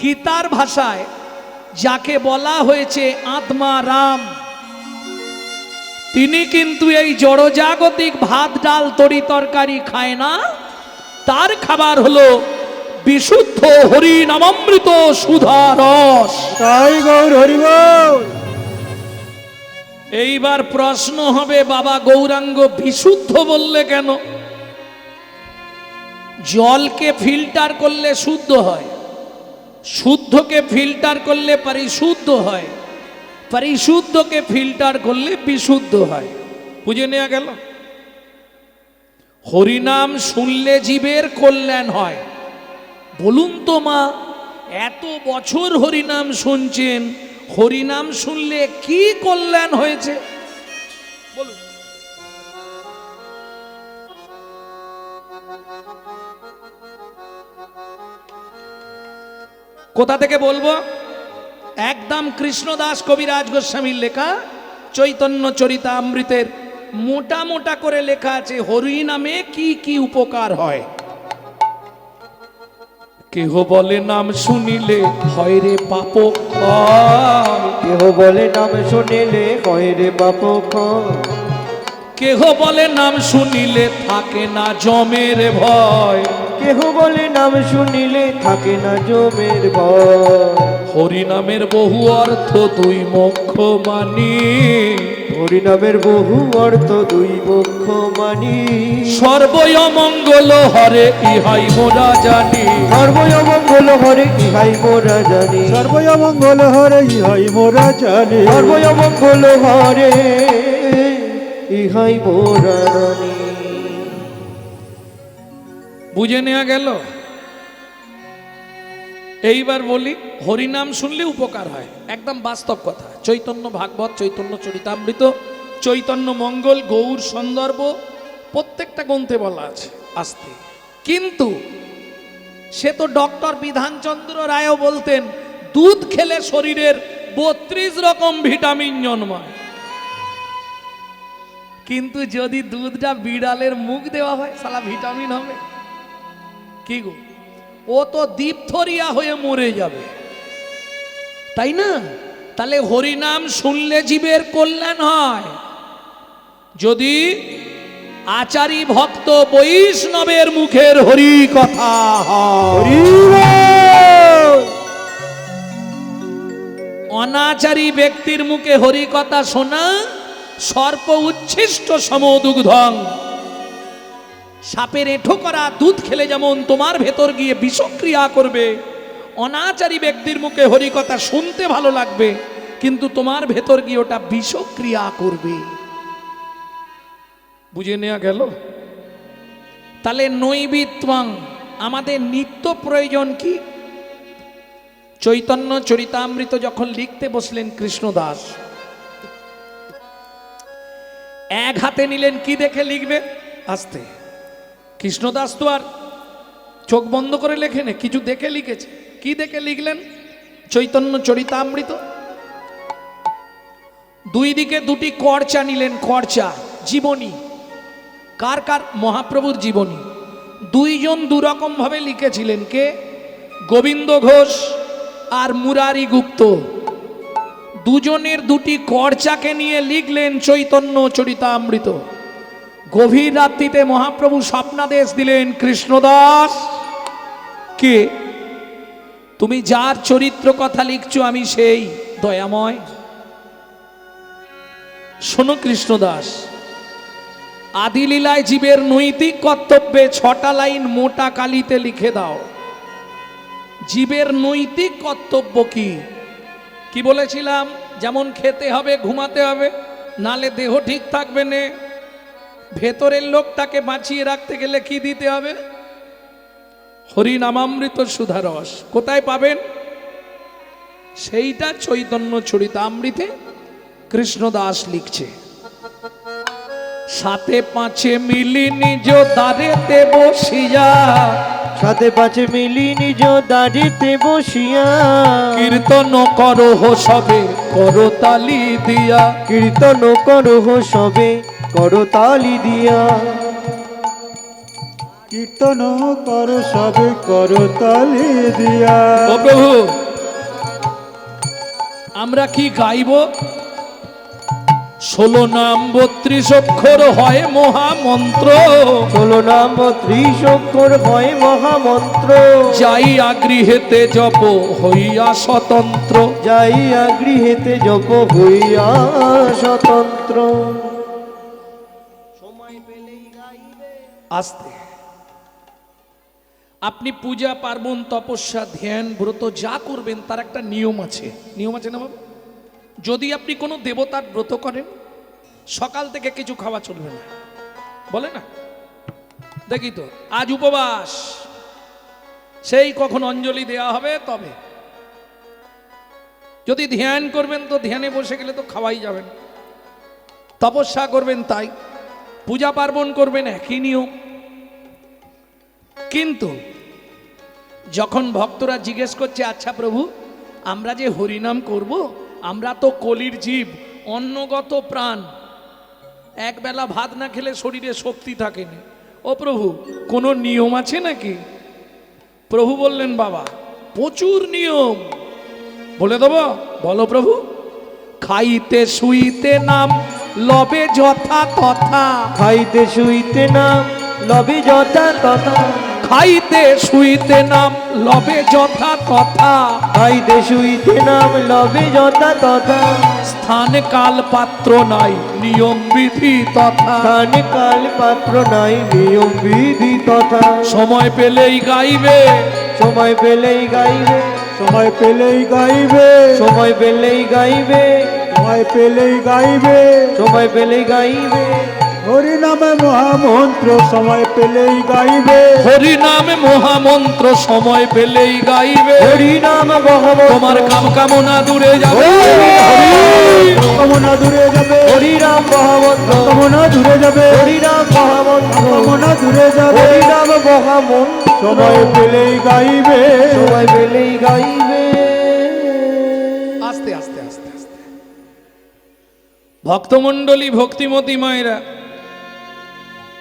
গীতার ভাষায় যাকে বলা হয়েছে আত্মা রাম, তিনি কিন্তু এই জড়জাগতিক ভাত ডাল তরি তরকারি খায় না। তার খাবার হলো বিশুদ্ধ হরি নামামৃত সুধা রস। তাই গৌর হরি বল। এইবার প্রশ্ন হবে, বাবা গৌরাঙ্গ বিশুদ্ধ বললে কেন? জলকে ফিল্টার করলে শুদ্ধ হয়, শুদ্ধকে ফিল্টার করলে পরিশুদ্ধ হয়, পরিশুদ্ধকে ফিল্টার করলে বিশুদ্ধ হয়। বুঝে নেওয়া গেল? হরিনাম শুনলে জীবের কল্যাণ হয়। বলুন তো মা, এত বছর হরিনাম শুনছেন, হরিনাম শুনলে কি কল্যাণ হয়েছে বলুন? কোথা থেকে বলবো? একদম কৃষ্ণদাস কবিরাজ গোস্বামীর লেখা চৈতন্য চরিতামৃতের মোটা মোটা করে লেখা আছে হরিনামে কি কি উপকার হয়। কেহ বলে নাম শুনিলে হয় রে পাপ ক্ষয়, কেহ বলে নাম শুনিলে হয় রে পাপ ক্ষয়, কেহ বলে নাম শুনিলে থাকে না জমের ভয়, কেহ বলে নাম শুনিলে থাকে না জমের ভয়। হরিনামের বহু অর্থ দুই মোক্ষ মানি, হরিনামের বহু অর্থ দুই মুখ্য মানি, সর্বয় মঙ্গল হরে ইহাই মোরা জানি, সর্বয় মঙ্গল হরে ইহাই মোরা জানি, সর্বয় মঙ্গল হরে ইহাই মোরা জানি, সর্বয় মঙ্গল হরে ইহাই মোরা জানি। বুঝে নেওয়া গেল? এইবার বলি, হরিনাম শুনলে উপকার হয়, একদম বাস্তব কথা। চৈতন্য ভাগবত, চৈতন্য চরিতামৃত, চৈতন্য মঙ্গল, গৌর সন্দর্ভ প্রত্যেকটা গ্রন্থে বলা আছে আস্তে। কিন্তু সে তো ডক্টর বিধানচন্দ্র রায়ও বলতেন দুধ খেলে শরীরের 32 রকম ভিটামিন জন্মায়। কিন্তু যদি দুধটা বিড়ালের মুখ দেওয়া হয়, সালা ভিটামিন হবে কি গো? ও তো দীপথরিয়া হয়ে মরে যাবে, তাই না? তাহলে হরিনাম শুনলে জীবের কল্যাণ হয়। যদি আচারী ভক্ত বৈষ্ণবের মুখের হরি কথা হয়, অনাচারী ব্যক্তির মুখে হরি কথা শোনা সর্প উচ্ছিষ্ট সমদুগ্ধং। সাপের এঁঠো করা দুধ খেলে যেমন তোমার ভেতর গিয়ে বিষক্রিয়া করবে, অনাচারী ব্যক্তির মুখে হরি কথা শুনতে ভালো লাগবে, কিন্তু তোমার ভেতর গিয়ে ওটা বিষক্রিয়া করবে। বুঝে নেওয়া গেল? তাহলে নৈবিত্বং, আমাদের নিত্য প্রয়োজন কি? চৈতন্য চরিতামৃত যখন লিখতে বসলেন কৃষ্ণদাস, এক হাতে নিলেন, কি দেখে লিখবে? আস্তে। কৃষ্ণদাস তো আর চোখ বন্ধ করে লেখেনি, কিছু দেখে লিখেছে। কি দেখে লিখলেন? চৈতন্য চরিতামৃত। দুই দিকে দুটি কর্চা নিলেন, কর্চা জীবনী। কার কার? মহাপ্রভুর জীবনী। দুইজন দুরকম ভাবে লিখেছিলেন। কে? গোবিন্দ ঘোষ আর মুরারি গুপ্ত। দুজনের দুটি কর্চাকে নিয়ে লিখলেন চৈতন্য চরিতামৃত। গভীর রাত্রিতে মহাপ্রভু স্বপ্নাদেশ দিলেন, কৃষ্ণদাস কে তুমি? যার চরিত্র কথা লিখছো আমি সেই দয়াময়। শোনো কৃষ্ণদাস, আদিলীলায় জীবের নৈতিক কর্তব্যে 6টা লাইন মোটা কালিতে লিখে দাও। জীবের নৈতিক কর্তব্য কি কি বলেছিলাম? যেমন খেতে হবে, ঘুমাতে হবে, নালে দেহ ঠিক থাকবে না। ভেতরের লোকটাকে বাঁচিয়ে রাখতে গেলে কি দিতে হবে? হরিনামামৃত সুধারস। কোথায় পাবেন? সেইটা চৈতন্য চরিতামৃতে কৃষ্ণদাস লিখছে। সাথে পাঁচে মিলি নিজ দ্বারেতে বসিয়া, সাথে পাঁচে মিলি নিজ দাঁড়িতে বসিয়া, কীর্তন করহ সবে করতালি দিয়া, কীর্তন করহ সবে করতালি দিয়া, কীর্তন কর সবে করতালি দিয়া। ও প্রভু আমরা কি গাইব? 16 নাম 32 অক্ষর হয় মহামন্ত্র, 16 নাম 30 অক্ষর হয় মহামন্ত্র। যাইয়া গৃহেতে জপ হইয়া স্বতন্ত্র। যাইয়া গৃহেতে জপ হইয়া স্বতন্ত্র। আস্তে। আপনি পূজা পার্বণ তপস্যা ধ্যান ব্রত যা করবেন তার একটা নিয়ম আছে। নিয়ম আছে না বাবা? যদি আপনি কোনো দেবতার ব্রত করেন, সকাল থেকে কিছু খাওয়া চলবে না, বলে না? দেখি তো, আজ উপবাস, সেই কখন অঞ্জলি দেয়া হবে তবে। যদি ধ্যান করবেন তো ধ্যানে বসে গেলে তো খাওয়াই যাবেন, তপস্যা করবেন তাই, পূজা পার্বণ করবেন একই নিয়ম। কিন্তু যখন ভক্তরা জিজ্ঞেস করছে, আচ্ছা প্রভু, আমরা যে হরিনাম করব, আমরা তো কলির জীব, অন্নগত প্রাণ, একবেলা ভাত না খেলে শরীরে শক্তি থাকেনি, ও প্রভু কোনো নিয়ম আছে নাকি? প্রভু বললেন, বাবা প্রচুর নিয়ম, বলে দেবো, বলো প্রভু। খাইতে শুইতে নাম লবে যথা তথা। খাইতে শুইতে নাম লবে যথা তথা। খাইতে শুইতে নাম লবে যথা তথা। খাইতে শুইতে নাম লবে যথা তথা। স্থান কাল পাত্র নাই নিয়ম বিধি তথা। স্থান কাল পাত্র নাই নিয়ম বিধি তথা। সময় পেলেই গাইবে, সময় পেলেই গাইবে। সময় পেলেই গাইবে, সময় পেলেই গাইবে। সময় পেলেই গাইবে। সময় পেলেই গাইবে। হরি নামে মহামন্ত্র সময় পেলেই গাইবে। হরি নামে মহামন্ত্র সময় পেলেই গাইবে। হরি নাম মহামন্ত্র তোমার কাম কামনা দূরে যাবে। কামনা দূরে যাবে। হরি নাম মহামন্ত্র কামনা দূরে যাবে। হরি নাম মহামন্ত্র কামনা দূরে যাবে। হরি নাম মহামন্ত্র সময় পেলেই গাইবে। সময় পেলেই গাইবে। আস্তে আস্তে আস্তে আস্তে। ভক্তমণ্ডলী ভক্তিমতী মায়েরা,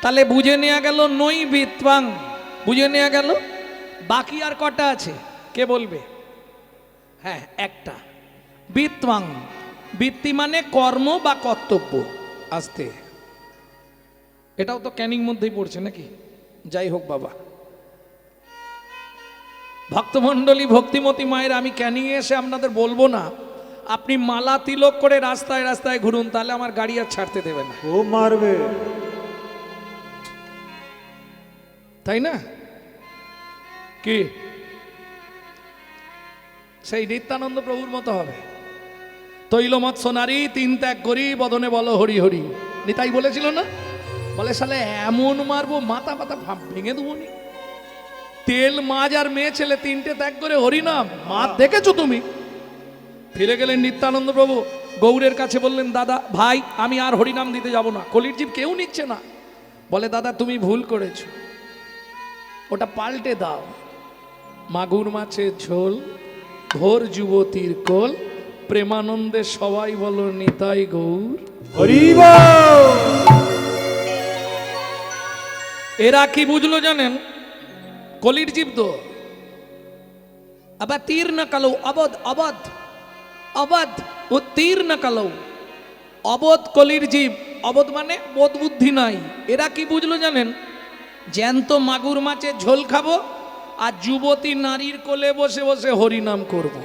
তাহলে বুঝে নেওয়া গেল নই বিত্বাং, বুঝে নেওয়া গেল। বাকি আর কটা আছে কে বলবে? হ্যাঁ, একটা বিত্বাং। বৃত্তি মানে কর্ম বা কর্তব্য। আস্তে, এটাও তো ক্যানিং মধ্যেই পড়ছে নাকি? যাই হোক বাবা, ভক্তমণ্ডলী ভক্তিমতী মায়ের, আমি ক্যানিংয়ে এসে আপনাদের বলবো না আপনি মালা তিলক করে রাস্তায় রাস্তায় ঘুরুন, তাহলে আমার গাড়ি আর ছাড়তে দেবে না, ও মারবে। তাই না? কি সেই নিত্যানন্দ প্রভুর মতো হবে? তৈল মৎস্য নারী তিন ত্যাগ করি বদনে বলো হরি হরি, নিতাই বলেছিল না? বলে সালে এমন মারবো মাথা মাথা ভেঙে দেবো নি। তেল মাছ আর মেয়ে ছেলে তিনটে ত্যাগ করে হরিনাম, মাছ দেখেছো তুমি? ফিরে গেলেন নিত্যানন্দ প্রভু, গৌরের কাছে বললেন, দাদা ভাই আমি আর হরিনাম দিতে যাব না, কলির জীব কেউ নিচ্ছে না। বলে, দাদা তুমি ভুল করেছো, ওটা পাল্টে দাও। মাগুর মাছের ঝোল, ভোর যুবতীর কোল, প্রেমানন্দে সবাই বলো নিতাই গৌর হরি বল। এরা কি বুঝলো জানেন? কলির জীব তো আবার তীর না কালো অবধ, অবধ অবধ ও তীর না কালো, অবধ কলির জীব। অবধ মানে বোধ বুদ্ধি নাই। এরা কি বুঝলো জানেন? জ্যান্ত মাগুর মাছের ঝোল খাবো আর যুবতী নারীর কোলে বসে বসে হরিনাম করব।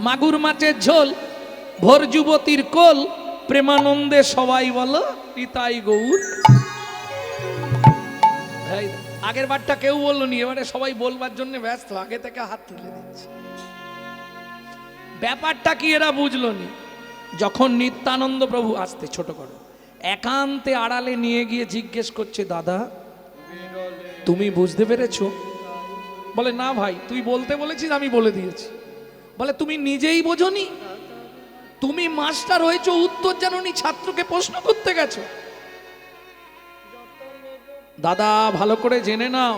মাগুর মাছের ঝোল, ভোর যুবতীর কোল, প্রেমানন্দে সবাই বলো নিতাই গৌর। আগের বারটা কেউ বললো নি, এবারে সবাই বলবার জন্য ব্যস্ত, আগে থেকে হাত তুলে দিচ্ছে। ব্যাপারটা কি এরা বুঝলো নি? যখন নিত্যানন্দ প্রভু, আসতে ছোট করো, একান্তে আড়ালে নিয়ে গিয়ে জিজ্ঞেস করছে, দাদা তুমি বুঝতে পেরেছো? বলে, না ভাই, তুই বলতে বলেছিস, আমি বলে দিয়েছি। বলে, তুমি নিজেই বোঝনি? তুমি মাস্টার হয়েছো, উত্তর জানোনি, ছাত্রকে প্রশ্ন করতে গেছো। দাদা ভালো করে জেনে নাও,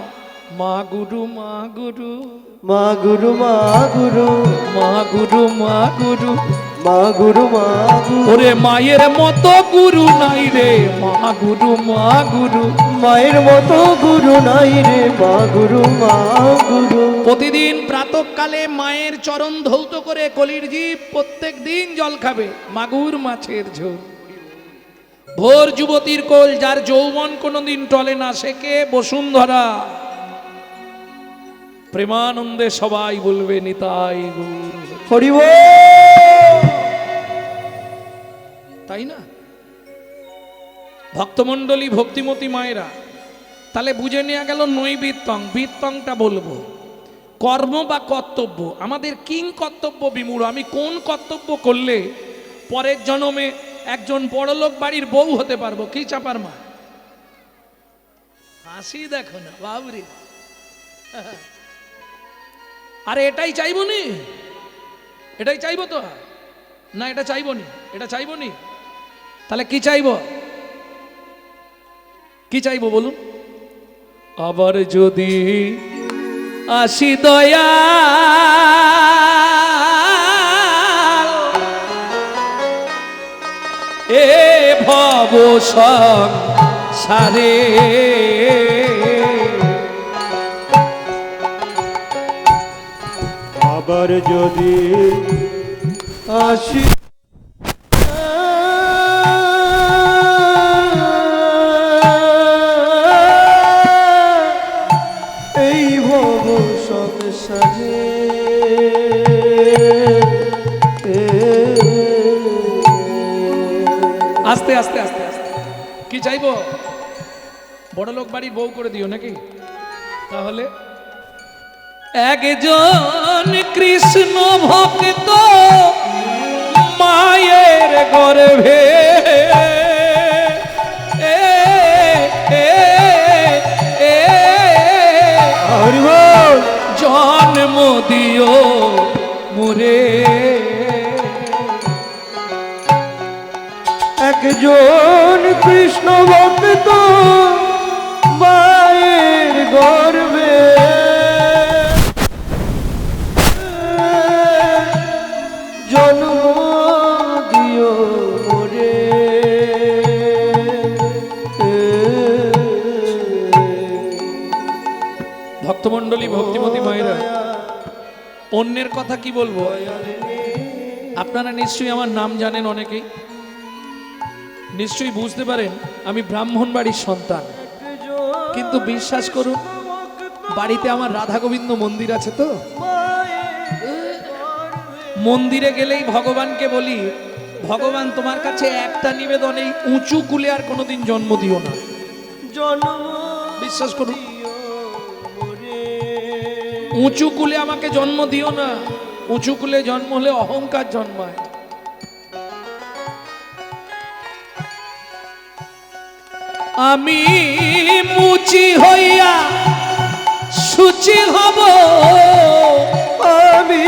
মা গুরু মা গুরু, মা গুরু মা গুরু, মা গুরু মা গুরু, মা গুরু মা গুরু। ওরে মায়ের মতো গুরু নাই রে, মা গুরু মা গুরু। মায়ের মতো গুরু নাই রে, মা গুরু মা গুরু। প্রতিদিন প্রাতঃকালে মায়ের চরণ ধৌত করে কলির জীব প্রত্যেক দিন জল খাবে, মাগুর মাছের ঝোল। ভোর যুবতীর কোল, যার যৌবন কোনোদিন টলে না, সে কে? বসুন্ধরা। প্রেমানন্দে সবাই বলবে নিতাই গৌর। হরি বল। তাই না ভক্তমণ্ডলী, ভক্তিমতী মায়েরা? তাহলে বুঝে নেওয়া গেল নৈবিত্তং। বিত্তংটা বলবো কর্ম বা কর্তব্য। আমাদের কিং কর্তব্য বিমূঢ়। আমি কোন কর্তব্য করলে পরের জন্মে একজন বড়লোক বাড়ির বউ হতে পারবো? কি চাপার মা হাসি দেখো না বাবরি। আরে এটাই চাইবো নি? এটাই চাইবো তো না? এটা চাইবো নি? এটা চাইবো নি? তাহলে কি চাইবো? কি চাইবো বলুন? আবার যদি আসি দয়া এ ভব সংসারে, আবার যদি আসি এই ভব সংসারে, আস্তে আস্তে আস্তে আস্তে কি চাইবো? বড়লোক বাড়ির বউ করে দিও নাকি? তাহলে একজন কৃষ্ণ ভক্ত মায়ের গর্ভে হরি বল। জন্ম দিও মুরে। একজন কৃষ্ণ ভক্ত মায়ের গর্ভে জন্ম দিও মোরে। ভক্তমণ্ডলী, ভক্তিমতী মায়েরা, অন্যের কথা কি বলবো? আপনারা নিশ্চয়ই আমার নাম জানেন, অনেকেই নিশ্চয়ই বুঝতে পারেন আমি ব্রাহ্মণ বাড়ির সন্তান। কিন্তু বিশ্বাস করুন, বাড়িতে আমার রাধা গোবিন্দ মন্দির আছে তো, মন্দিরে গেলেই ভগবানকে বলি, ভগবান তোমার কাছে একটা নিবেদন, এই উঁচু কুলে আর কোনোদিন জন্ম দিও না। বিশ্বাস করুন, উঁচু কুলে আমাকে জন্ম দিও না। উঁচু কুলে জন্ম হলে অহংকার জন্মায়। আমি মুচি হইয়া সুচি হব, আমি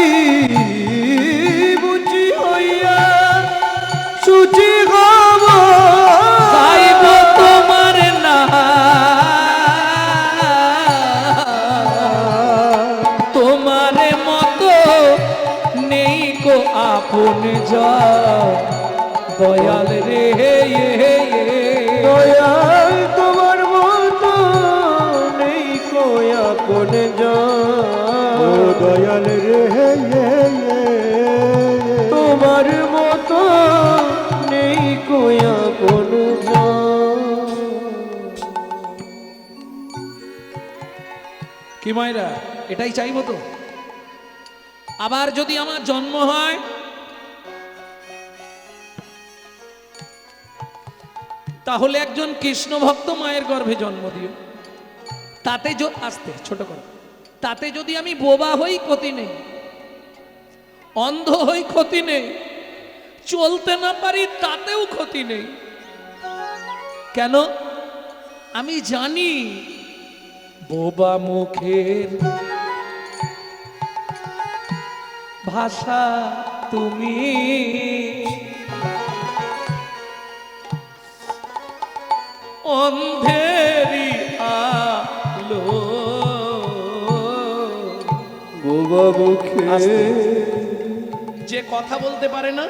বুঝি হইয়া সুচি হব, গাইব তোমার না, তোমার মতো নেই কো আপন যা, দয়াল রে দয়াল তোমার মতো নেই কোয়া কোন ও দয়াল রে, তোমার মতো নেই কোয়া কোন কি মায়েরা, এটাই চাইবো তো? আবার যদি আমার জন্ম হয়, তাহলে একজন কৃষ্ণ ভক্ত মায়ের গর্ভে জন্ম দিও। তাতে আস্তে ছোট করো, তাতে যদি আমি বোবা হই ক্ষতি নেই, অন্ধ হই ক্ষতি নেই, চলতে না পারি তাতেও ক্ষতি নেই। কেন? আমি জানি বোবা মুখের ভাষা তুমি, অন্ধেরি আলো বোবা মুখে যে কথা বলতে পারে না,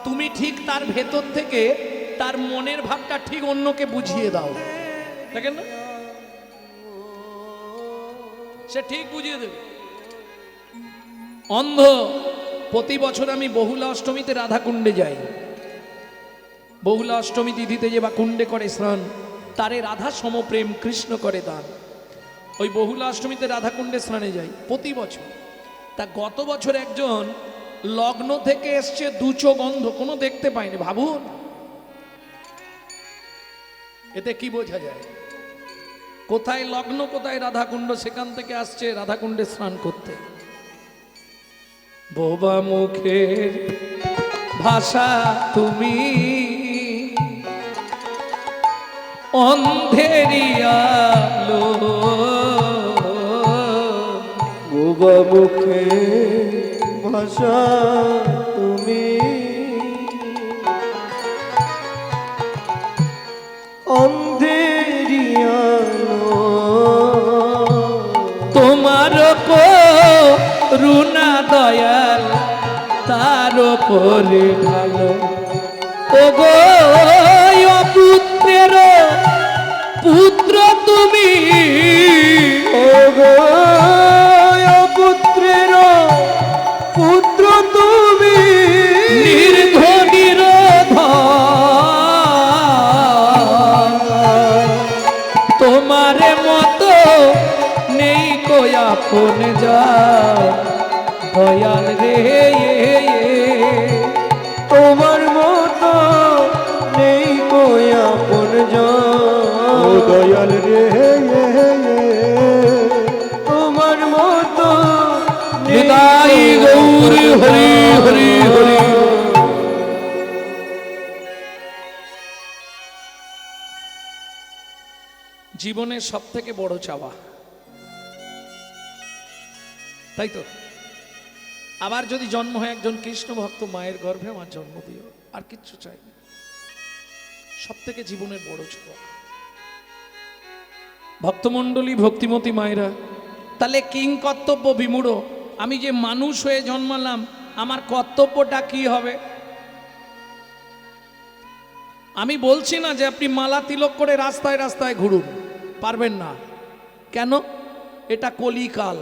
তুমি ঠিক তার ভেতর থেকে তার মনের ভাবটা ঠিক অন্যকে বুঝিয়ে দাও। দেখেন না, সে ঠিক বুঝিয়ে দেবে। অন্ধ, প্রতি বছর আমি বহুলা অষ্টমীতে রাধাকুণ্ডে যাই। বহুলা অষ্টমী তিথিতে যে বা কুণ্ডে করে স্নান, তারে রাধা সমপ্রেম কৃষ্ণ করে দান। ওই বহুলা অষ্টমীতে রাধাকুণ্ডে স্নানে যাই প্রতি বছর। তা গত বছর একজন লগ্ন থেকে এসছে, দু চোখ অন্ধ, কোনো দেখতে পায়নি। ভাবুন এতে কি বোঝা যায়? কোথায় লগ্ন কোথায় রাধাকুণ্ড, সেখান থেকে আসছে রাধাকুণ্ডে স্নান করতে। বোবা মুখের ভাষা তুমি, অন্ধেরি আলো, বোবা মুখে ভাষা তুমি, অন্ধেরি আলো, তোমার করুণা দয়াল তার উপরে ঢালো। ওগো পুত্রের পুত্র তুমি, ওগো পুত্রের পুত্র তুমি, নির্ধনির তোমার মতো নেই কই আপন যা দয়াল রে। তোমার মতো নেই কই আপন ও দয়াল রে, তোমার মতো নিতাই গৌর হরি হরি হরি। জীবনের সব থেকে বড় চাওয়া, তাই তো? আবার যদি জন্ম হয় একজন কৃষ্ণ ভক্ত মায়ের গর্ভে, আমার জন্ম দিও, আর কিচ্ছু চাই না। সব থেকে জীবনের বড় চাওয়া। ভক্তমণ্ডলী, ভক্তিমতী মায়েরা, তাহলে কিং কর্তব্য বিমূঢ়, আমি যে মানুষ হয়ে জন্মালাম, আমার কর্তব্যটা কি হবে? আমি বলছি না যে আপনি মালা তিলক করে রাস্তায় রাস্তায় ঘুরুন, পারবেন না। কেন? এটা কলিকাল।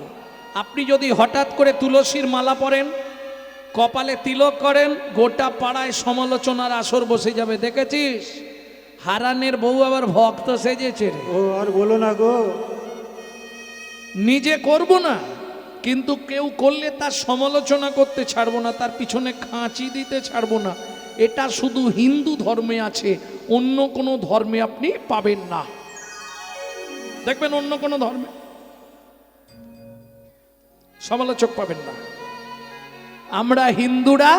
আপনি যদি হঠাৎ করে তুলসীর মালা পরেন, কপালে তিলক করেন, গোটা পাড়ায় সমালোচনার আসর বসে যাবে। দেখেছিস হারানের বউ আবার ভক্ত সেজেছে রে। ও আর বলো না গো। নিজে করব না, কিন্তু কেউ করলে তার সমালোচনা করতে ছাড়বো না, তার পিছনে খাঁচি দিতে ছাড়বো না। এটা শুধু হিন্দু ধর্মে আছে, অন্য কোনো ধর্মে আপনি পাবেন না। দেখবেন অন্য কোনো ধর্মে সমালোচক পাবেন না। আমরা হিন্দুরা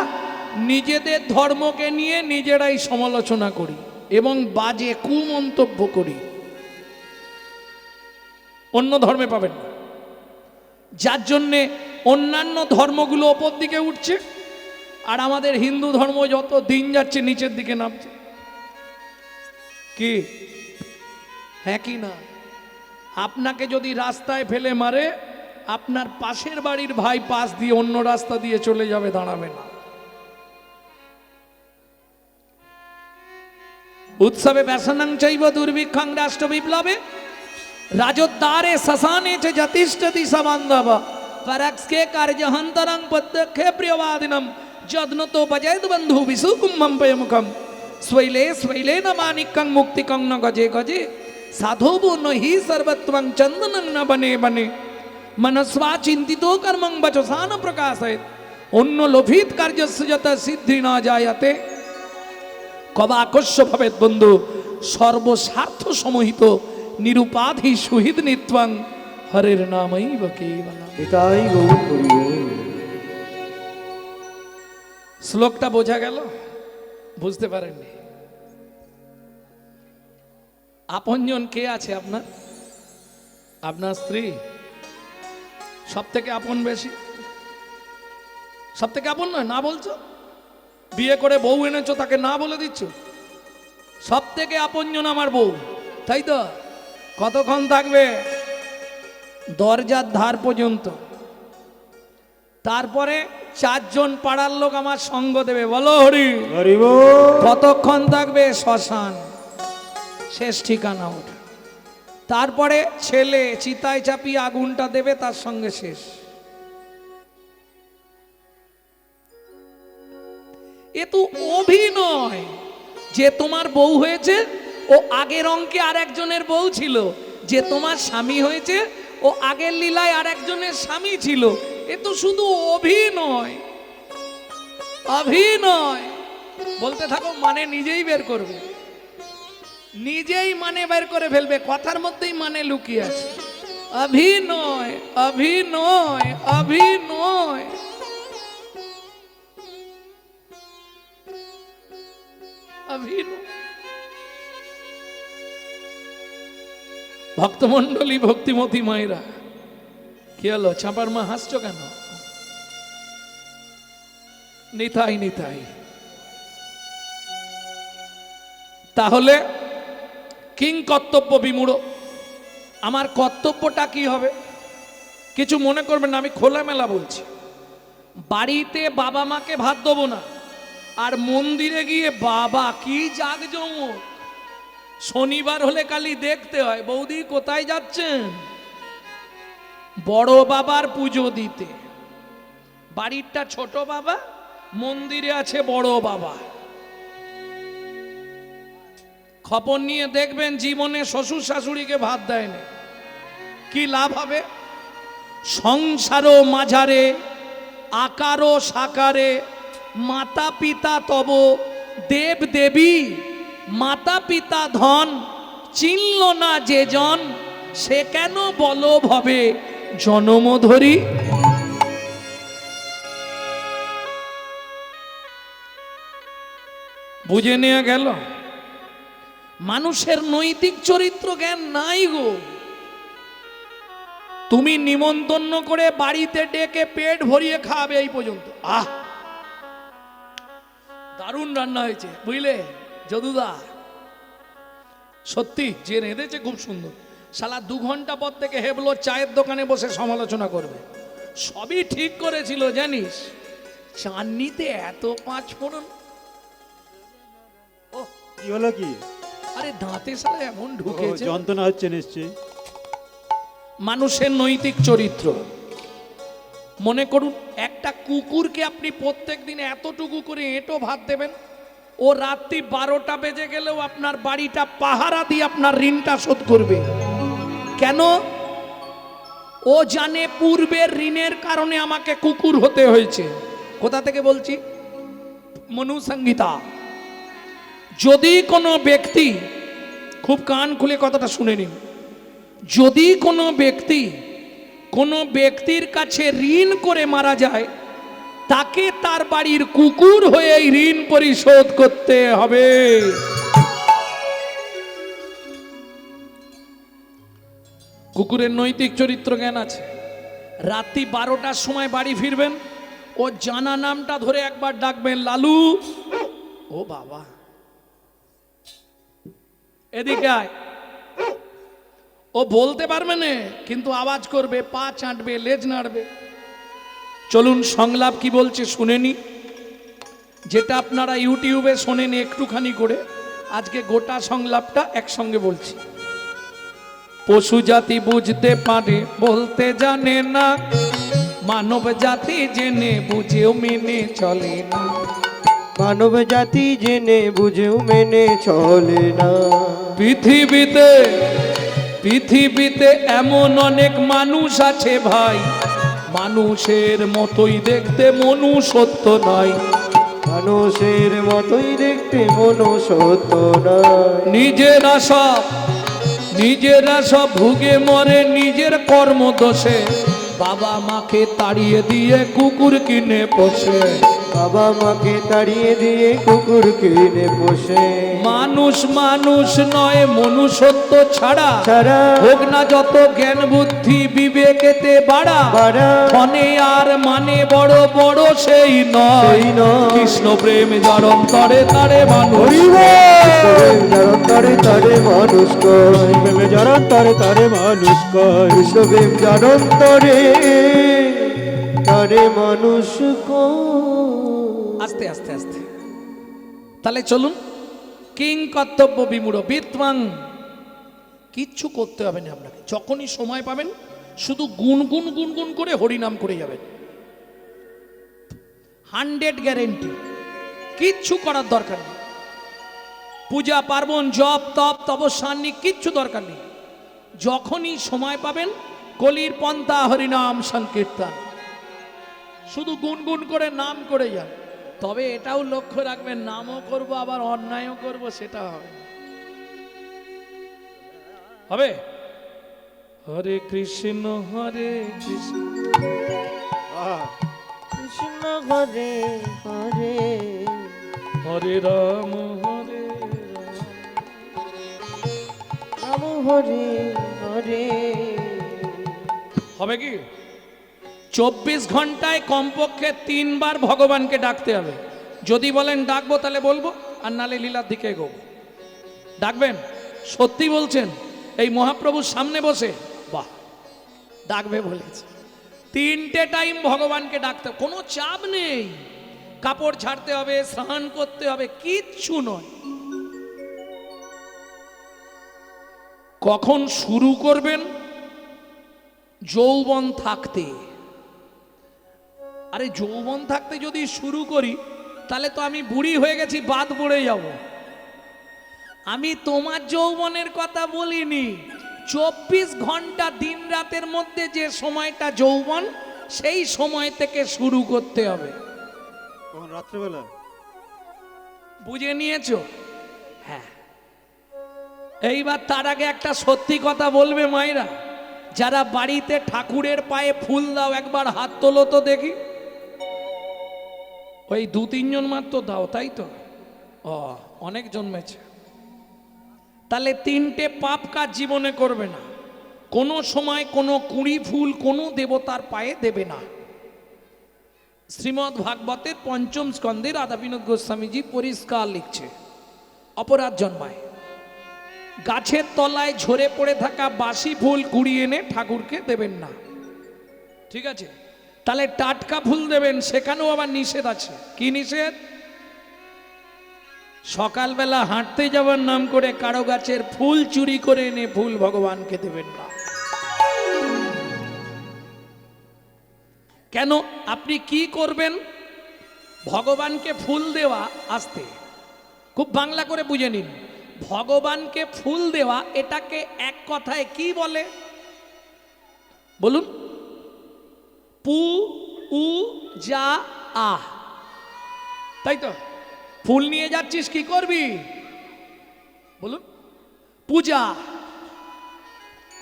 নিজেদের ধর্মকে নিয়ে নিজেরাই সমালোচনা করি এবং বাজে কুমন্তব্য করি, অন্য ধর্মে পাবেন না। যার জন্যে অন্যান্য ধর্মগুলো ওপর দিকে উঠছে, আর আমাদের হিন্দু ধর্ম যত দিন যাচ্ছে নিচের দিকে নামছে। কি হ্যাঁ কি না? আপনাকে যদি রাস্তায় ফেলে মারে, আপনার পাশের বাড়ির ভাই পাশ দিয়ে অন্য রাস্তা দিয়ে চলে যাবে, দাঁড়াবে না। উৎসবে ব্যসনং চৈব দুর্ভিক্ষং রাষ্ট্র বিপ্লবে রাজোদ্ধারে শ্মশানে চ যতিষ্ঠতি সবান্ধব পরক্সকে কার্যহন্তরং পদ্যক্ষে প্রিয়বাদিনম যদ্নতো পজেদ বন্ধু বিশুকুম্ভম পয়মুখম स्वैले स्वैले न मानिकं मुक्तिकं न गजे गजे साधोबो न हि सर्वत्वं चंदनं न बने बने मनस्वा चिंतितो कर्मं वचसा न प्रकाशयेत् अन्य लोभित कार्यस्य यत सिद्धि न जायते कवाकस्य भवेत् बंधु सर्वस्वार्थ समहित निरुपाधि सुहृद नित्वं हरेर नामैव केवलम्। এটাই গৌর হরি বল। শ্লোকটা বোঝা গেল? বুঝতে পারেননি? আপনজন কে আছে আপনার? আপনার স্ত্রী সব থেকে আপন বেশি? সব থেকে আপন নয়? না বলছো? বিয়ে করে বউ এনেছো, তাকে না বলে দিচ্ছ? সব থেকে আপনজন আমার বউ, তাই তো? কতক্ষণ থাকবে? দরজার ধার পর্যন্ত। তারপরে চারজন পাড়ার লোক আমার সঙ্গ দেবে, বলো হরি হরি বল। কতক্ষণ থাকবে? শ্মশান, শেষ ঠিকানা ওঠা। তারপরে ছেলে চিতায় চাপিয়ে আগুনটা দেবে, তার সঙ্গে শেষ। এ তো অভিনয়। যে তোমার বউ হয়েছে ও আগের অঙ্কে আর একজনের বউ ছিল, যে তোমার স্বামী হয়েছে ও আগের লীলায় আর একজনের স্বামী ছিল। এ তো শুধু অভিনয়, অভিনয়। বলতে থাকো, মানে নিজেই বের করবে, নিজেই মানে বের করে ফেলবে, কথার মধ্যেই মানে লুকিয়ে আছে। অভিনয়, অভিনয়, অভিনয়। ভক্তমন্ডলী, ভক্তিমতী মায়েরা, কি হলো? চাপার মা হাসছো কেন? নিতাই নিতাই। তাহলে কিং কর্তব্য বিমূঢ়, আমার কর্তব্যটা কি হবে? কিছু মনে করবেন না, আমি খোলামেলা বলছি। বাড়িতে বাবা মাকে ভাত দেবো না, আর মন্দিরে গিয়ে বাবা কি জাঁকজমক। শনিবার হলে খালি দেখতে হয়, বৌদি কোথায় যাচ্ছেন? বড় বাবার পুজো দিতে। বাড়িরটা ছোট বাবা, মন্দিরে আছে বড় বাবা। খবর নিয়ে দেখবেন জীবনে শ্বশুর শাশুড়িকে ভাত দেয়নি, কি লাভ হবে? সংসারও মাঝারে আকারও সাকারে মাতা পিতা তব দেব দেবী, মাতা পিতা ধন চিনল না যে জন, সে কেন বলো ভবে জনম ধরি। বুঝে নেওয়া গেল? মানুষের নৈতিক চরিত্র জ্ঞান নাই গো। তুমি নিমন্ত্রণ করে বাড়িতে ডেকে পেট ভরিয়ে খাবে এই পর্যন্ত, আহ দারুণ রান্না হয়েছে, বুঝলে যদুদা, সত্যি যে রেঁধেছে খুব সুন্দর। শালা 2 ঘন্টা পর থেকে হেবলো চায়ের দোকানে বসে সমালোচনা করবে। সবই ঠিক করেছিল জানিস, চাটনিতে এত 5 ফোড়ন। ও কি হলো কি? আরে দাঁতে শালা এমন ঢুকেছে, যন্ত্রণা হচ্ছে নিশ্চয়ই। মানুষের নৈতিক চরিত্র। মনে করুন একটা কুকুরকে আপনি প্রত্যেক দিন এতটুকু করে এঁটো ভাত দেবেন, ও রাত্রি 12টা বেজে গেলেও আপনার বাড়িটা পাহারা দিয়ে আপনার ঋণটা শোধ করবে। কেন? ও জানে পূর্বের ঋণের কারণে আমাকে কুকুর হতে হয়েছে। কোথা থেকে বলছি? মনুসংহিতা। যদি কোনো ব্যক্তি, খুব কান খুলে কথাটা শুনে নিন, যদি কোনো ব্যক্তির কাছে ঋণ করে মারা যায়, তাকে তার বাড়ির কুকুর হয়ে এই ঋণ পরিশোধ করতে হবে। কুকুরের নৈতিক চরিত্র জ্ঞান আছে। রাত্রি 12টার সময় বাড়ি ফিরবেন, ও জানা নামটা ধরে একবার ডাকবেন, লালু। ও বাবা, এদিকে আয়। ও বলতে পারবে না, কিন্তু আওয়াজ করবে, পা চাটবে, লেজ নাড়বে। চলুন সংলাপ কি বলছে শুনেনি। যেটা আপনারা ইউটিউবে শোনেন একটুখানি করে, আজকে গোটা সংলাপটা একসঙ্গে বলছি। পশু জাতি বুঝতে পারে বলতে জানে না, মানব জাতি জেনে বুঝেও মেনে চলে না। মানব জাতি জেনে বুঝেও মেনে চলে না। পৃথিবীতে এমন অনেক মানুষ আছে ভাই, মানুষের মতোই দেখতে মনুষ্যত্ব নয়। মানুষের মতোই দেখতে মনুষ্যত্ব নয়। নিজেরা সব ভুগে মরে নিজের কর্ম দোষে, বাবা মাকে তাড়িয়ে দিয়ে কুকুর কিনে পোষে। বাবা মাকে তাড়িয়ে দিয়ে কুকুর কিনে পোষে। মানুষ নয় মনুষ্যত্ব ছাড়া, হোক না যত জ্ঞান বুদ্ধি বিবেকেতে বাড়া, ধনে আর মানে বড় বড় সেই নয়। কৃষ্ণ প্রেম যার অন্তরে তারে মানুষ, তারে মানুষ কয়। যার অন্তরে তারে মানুষ কয়। কৃষ্ণ প্রেম যার অন্তরে তারে মানুষ কয়। আস্তে আস্তে আস্তে। তাহলে চলুন, কিং কর্তব্য বিমূঢ় বিদ্বাং। কিচ্ছু করতে হবে না আপনাকে। যখনই সময় পাবেন শুধু গুনগুন গুনগুন করে হরিনাম করে যাবেন, 100 গ্যারেন্টি। কিচ্ছু করার দরকার নেই, পূজা পার্বণ জপ তপ তপস্যান্নি কিচ্ছু দরকার নেই। যখনই সময় পাবেন কলির পন্থা হরিনাম সংকীর্তন, শুধু গুনগুন করে নাম করে যান। তবে এটাও লক্ষ্য রাখবেন, নামও করব আবার অন্যায়ও করব, সেটা হবে না। হবে হরে কৃষ্ণ কৃষ্ণ হরে হরে হরে রাম রাম হরে হরে। হবে কি 24 ঘন্টায় কমপক্ষে 3 বার ভগবানকে ডাকতে হবে। যদি বলেন ডাকবো তাহলে বলবো, আর নালে লীলার দিকে এগোবো। ডাকবেন? সত্যি বলছেন? এই মহাপ্রভুর সামনে বসে? বাহ, ডাকবে বলেছে। 3টে টাইম ভগবানকে ডাকতে, কোনো চাপ নেই। কাপড় ছাড়তে হবে, স্নান করতে হবে, কিচ্ছু নয়। কখন শুরু করবেন? যৌবন থাকতে। আরে যৌবন থাকতে যদি শুরু করি তাহলে তো আমি বুড়ি হয়ে গেছি, বাদ পড়ে যাব। আমি তোমার যৌবনের কথা বলিনি। 24 ঘন্টা দিন রাতের মধ্যে যে সময়টা যৌবন, সেই সময় থেকে শুরু করতে হবে। রাত্রেবেলা বুঝে নিয়েছো? হ্যাঁ। এইবার তার আগে একটা সত্যি কথা বলবে মায়েরা, যারা বাড়িতে ঠাকুরের পায়ে ফুল দাও একবার হাত তোলো তো দেখি। ওই 2-3 জন মাত্র দাও, তাই তো? ও, অনেক জন্মেছে। তাহলে 3টে পাপ কাজ জীবনে করবে না। কোনো সময় কোনো কুঁড়ি ফুল কোনো দেবতার পায়ে দেবে না। শ্রীমদ্ ভাগবতের 5ম স্কন্ধে রাধা বিনোদ গোস্বামীজি পরিষ্কার লিখছে, অপরাধ জন্মায়। গাছের তলায় ঝরে পড়ে থাকা বাসি ফুল কুড়িয়ে এনে ঠাকুরকে দেবেন না, ঠিক আছে? তাহলে টাটকা ফুল দেবেন, সেখানেও আবার নিষেধ আছে। কি নিষেধ? সকালবেলা হাঁটতে যাওয়ার নাম করে কারো গাছের ফুল চুরি করে এনে ফুল ভগবানকে দেবেন না। কেন? আপনি কি করবেন? ভগবানকে ফুল দেওয়া, আসতে খুব বাংলা করে বুঝে নিন, ভগবানকে ফুল দেওয়া এটাকে এক কথায় কি বলে বলুন? পু উ যা আহ, তাই তো? ফুল নিয়ে যাচ্ছিস, কি করবি বলুন? পূজা।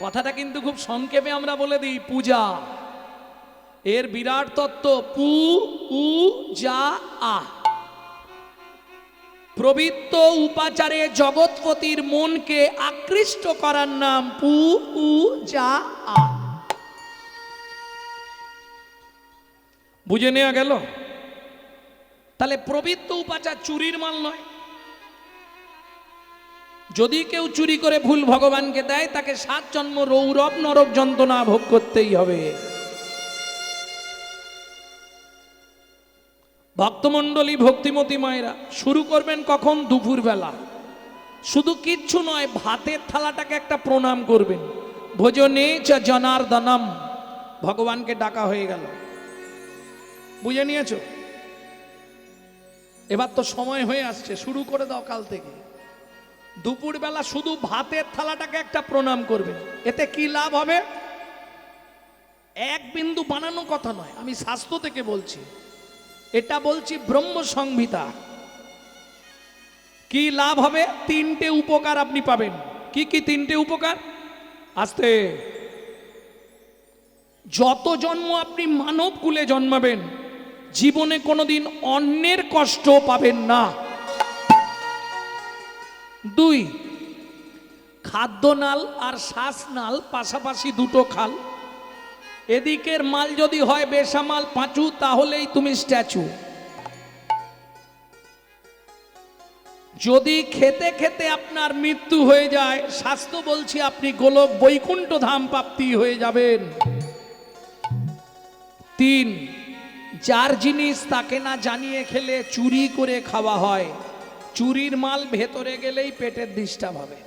কথাটা কিন্তু খুব সংক্ষেপে আমরা বলে দিই, পূজা। এর বিরাট তত্ত্ব, পু উ যা আহ। প্রবৃত্ত উপাচারে জগৎপতির মনকে আকৃষ্ট করার নাম পু উ যা আহ। বুঝে নেওয়া গেল? তাহলে প্রবৃত্ত উপাচার চুরির মাল নয়। যদি কেউ চুরি করে ভুল ভগবানকে দেয়, তাকে 7 জন্ম রৌরব নরক যন্ত্রণা ভোগ করতেই হবে। ভক্তমণ্ডলী, ভক্তিমতী মায়েরা, শুরু করবেন কখন? দুপুরবেলা। শুধু কিচ্ছু নয়, ভাতের থালাটাকে একটা প্রণাম করবেন। ভোজনে চ জনার্দনম, ভগবানকে ডাকা হয়ে গেল। বুঝে নিয়েছো? এবার তো সময় হয়ে আসছে, শুরু করে দাও কাল থেকে। দুপুরবেলা শুধু ভাতের থালাটাকে একটা প্রণাম করবেন। এতে কি লাভ হবে? এক বিন্দু বানানো কথা নয়, আমি শাস্ত্র থেকে বলছি, এটা বলছি ব্রহ্ম সংহিতা। কি লাভ হবে? 3টে উপকার আপনি পাবেন। কি কি 3টে উপকার? আস্তে। যত জন্ম আপনি মানব কুলে জন্মাবেন, জীবনে কোনোদিন অন্যের কষ্ট পাবেন না। 2, খাদ্যনাল আর শ্বাসনাল পাশাপাশি দুটো খাল। এদিকের মাল যদি হয় বেসামাল পাঁচু, তাহলেই তুমি স্ট্যাচু। যদি খেতে খেতে আপনার মৃত্যু হয়ে যায়, শাস্ত্র বলছি আপনি গোলক বৈকুণ্ঠ ধাম প্রাপ্তি হয়ে যাবেন। 3, যার জিনিস তাকে না জানিয়ে খেলে চুরি করে খাওয়া হয়। চুরির মাল ভেতরে গেলেই পেটের ডিস্টার্ব হবে।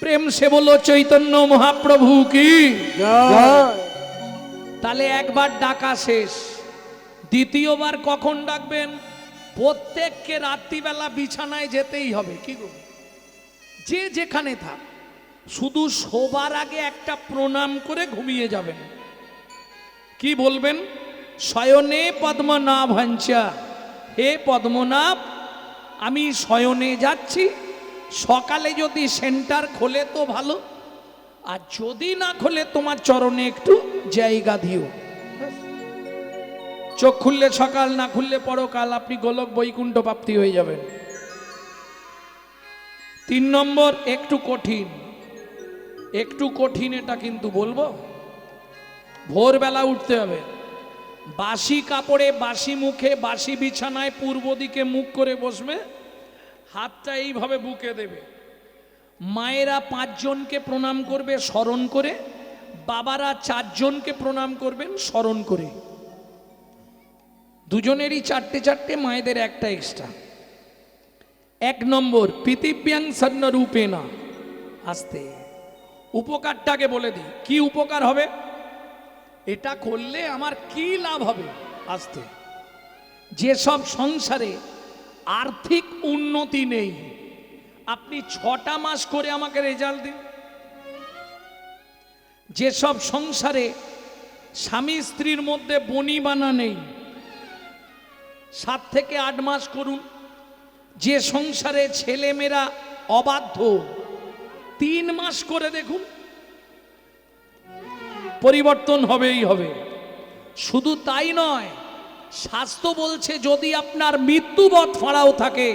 প্রেম সে বলো চৈতন্য মহাপ্রভু কি। জয়। তাহলে একবার ডাকা শেষ, দ্বিতীয়বার কখন ডাকবেন? প্রত্যেককে রাত্রিবেলা বিছানায় যেতেই হবে। কি গো, যে যেখানে থাক, শুধু শোবার আগে একটা প্রণাম করে ঘুমিয়ে যাবেন। কি বলবেন? শয়নে পদ্মনাভাঞ্চা, হে পদ্মনাভ, আমি শয়নে যাচ্ছি, সকালে যদি সেন্টার খোলে তো ভালো, আর যদি না খোলে তোমার চরণে একটু জায়গা দিও। চোখ খুললে সকাল, না খুললে পরকাল, আপনি গোলক বৈকুণ্ঠ প্রাপ্তি হয়ে যাবেন। 3 নম্বর, একটু কঠিন, একটু কঠিন, এটা কিন্তু বলবো। ভোরবেলা উঠতে হবে, বাসি কাপড়ে, বাসি মুখে, বাসি বিছানায় পূর্ব দিকে মুখ করে বসবে, হাতটা এইভাবে বুকে দেবে। মায়েরা 5 জনকে প্রণাম করবে স্মরণ করে, বাবারা 4 জনকে প্রণাম করবেন স্মরণ করে। দুজনেরই 4টে 4টে, মায়েদের একটা এক্সট্রা। 1 নম্বর, পৃথিব্যাং সন্ন রূপেনা। আস্তে, উপকারটাকে বলে দিই, কি উপকার হবে, এটা করলে আমার কি লাভ হবে। আস্তে, যেসব সংসারে আর্থিক উন্নতি নেই, আপনি 6টা মাস করে আমাকে রেজাল্ট দিন। যেসব সংসারে স্বামী স্ত্রীর মধ্যে বনিবানা নেই, 7 থেকে 8 মাস করুন। যে সংসারে ছেলেমেয়েরা অবাধ্য, 3 মাস করে দেখুন, পরিবর্তন হবেই হবে। শুধু তাই নয়, শাস্ত্র বলছে যদি আপনার মৃত্যুবৎ ফাঁড়াও থাকে,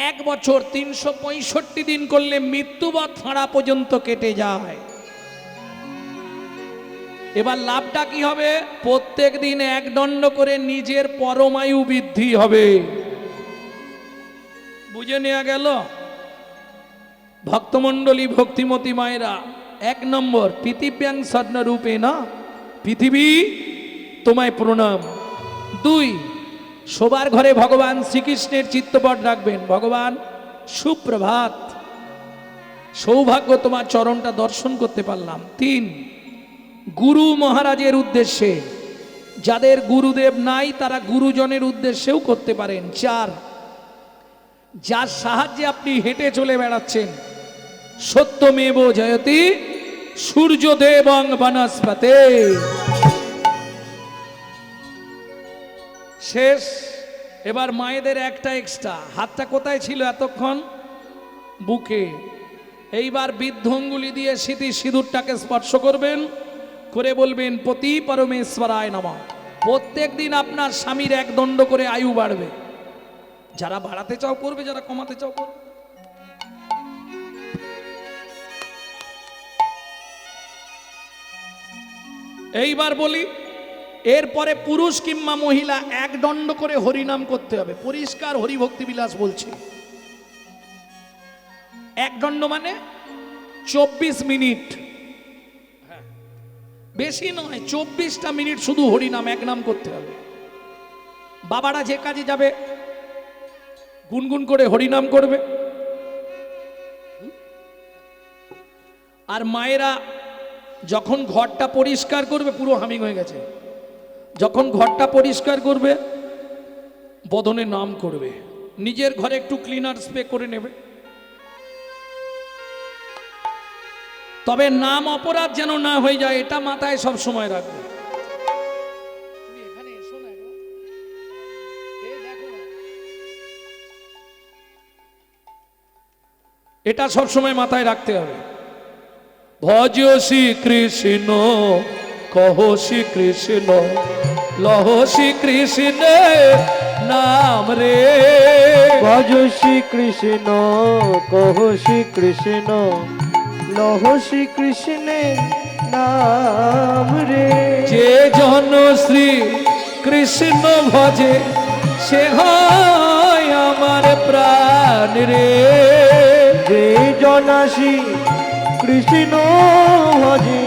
1 বছর 365 দিন করলে মৃত্যুবৎ ফাঁড়া পর্যন্ত কেটে যায়। এবার লাভটা কি হবে? প্রত্যেক দিন 1 দণ্ড করে নিজের পরমায়ু বৃদ্ধি হবে। বুঝে নেওয়া গেল? ভক্তমণ্ডলী, ভক্তিমতী মায়েরা, 1 নম্বর, পৃথিব্যাং স্বর্ণরূপে না, পৃথিবী তোমায় প্রণাম। 2, শোবার ঘরে ভগবান শ্রীকৃষ্ণের চিত্তপট রাখবেন। ভগবান সুপ্রভাত, সৌভাগ্য তোমার চরণটা দর্শন করতে পারলাম। 3, গুরু মহারাজের উদ্দেশ্যে, যাদের গুরুদেব নাই তারা গুরুজনের উদ্দেশ্যেও করতে পারেন। 4, যার সাহায্যে আপনি হেঁটে চলে বেড়াচ্ছেন, সত্যমেব জয়তি সূর্যদেবং বনস্পতে। শেষ। এবার মায়েদের একটা এক্সট্রা, হাতটা কোথায় ছিল এতক্ষণ? বুকে। এইবার বৃদ্ধ অঙ্গুলি দিয়ে স্মৃতি সিঁদুরটাকে স্পর্শ করবেন, করে বলবেন পতি পরমেশ্বরায় নমঃ। প্রত্যেক দিন আপনার স্বামীর 1 দণ্ড করে আয়ু বাড়বে। যারা বাড়াতে চাও করবে, যারা কমাতে চাও করবে। এইবার বলি, এরপরে পুরুষ কিংবা মহিলা 1 দণ্ড করে হরিনাম করতে হবে। পরিষ্কার হরিভক্তি বিলাস বলছে। 1 দণ্ড মানে 24 মিনিট, বেশি নয়, 24টা মিনিট শুধু হরিনাম, 1 নাম করতে হবে। বাবারা যে কাজে যাবে গুনগুন করে হরিনাম করবে, আর মায়েরা যখন ঘরটা পরিষ্কার করবে, পুরো হামিং হয়ে গেছে, যখন ঘরটা পরিষ্কার করবে বদনে নাম করবে। নিজের ঘরে একটু ক্লিনার স্প্রে করে নেবে, তবে নাম অপরাধ যেন না হয়ে যায়, এটা মাথায় সব সময় রাখবে। এটা সব সময় মাথায় রাখতে হবে। ভজ শ্রী কৃষ্ণ, কহ শ্রী কৃষ্ণ, লহ শ্রী কৃষ্ণ নাম রে। ভজ শ্রী কৃষ্ণ, কহ শ্রী কৃষ্ণ, লহ শ্রী কৃষ্ণের নাম রে। যে জন শ্রী কৃষ্ণ ভজে, সে হয় আমার প্রাণ রে। যে জনা শ্রী কৃষ্ণ ভজে,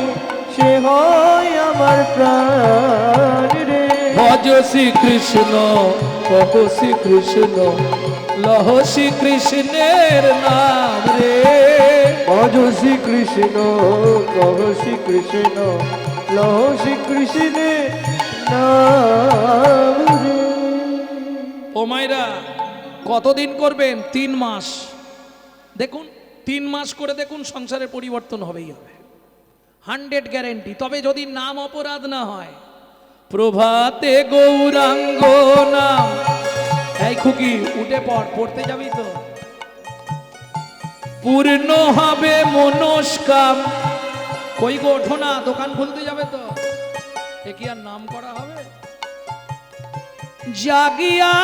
সে হয় আমার প্রাণ রে। ভজ শ্রী কৃষ্ণ, কহ শ্রী কৃষ্ণ, লহ শ্রীকৃষ্ণের নাম রে। ভজ শ্রীকৃষ্ণ কহ শ্রীকৃষ্ণ লহ শ্রীকৃষ্ণের নাম রে। ও মায়েরা, কতদিন করবেন? 3 মাস। দেখুন 3 মাস করে দেখুন, সংসারের পরিবর্তন হবেই হবে, 100 গ্যারেন্টি। তবে যদি নাম অপরাধ না হয়। প্রভাতে গৌরাঙ্গ নাম। এই খুকি উঠে পড়, পড়তে যাবি তো? পূর্ণ হবে মনস্কাম। কই গো, ওঠো না, দোকান খুলতে যাবে তো? এ কি আর নাম করা হবে? জাগিয়া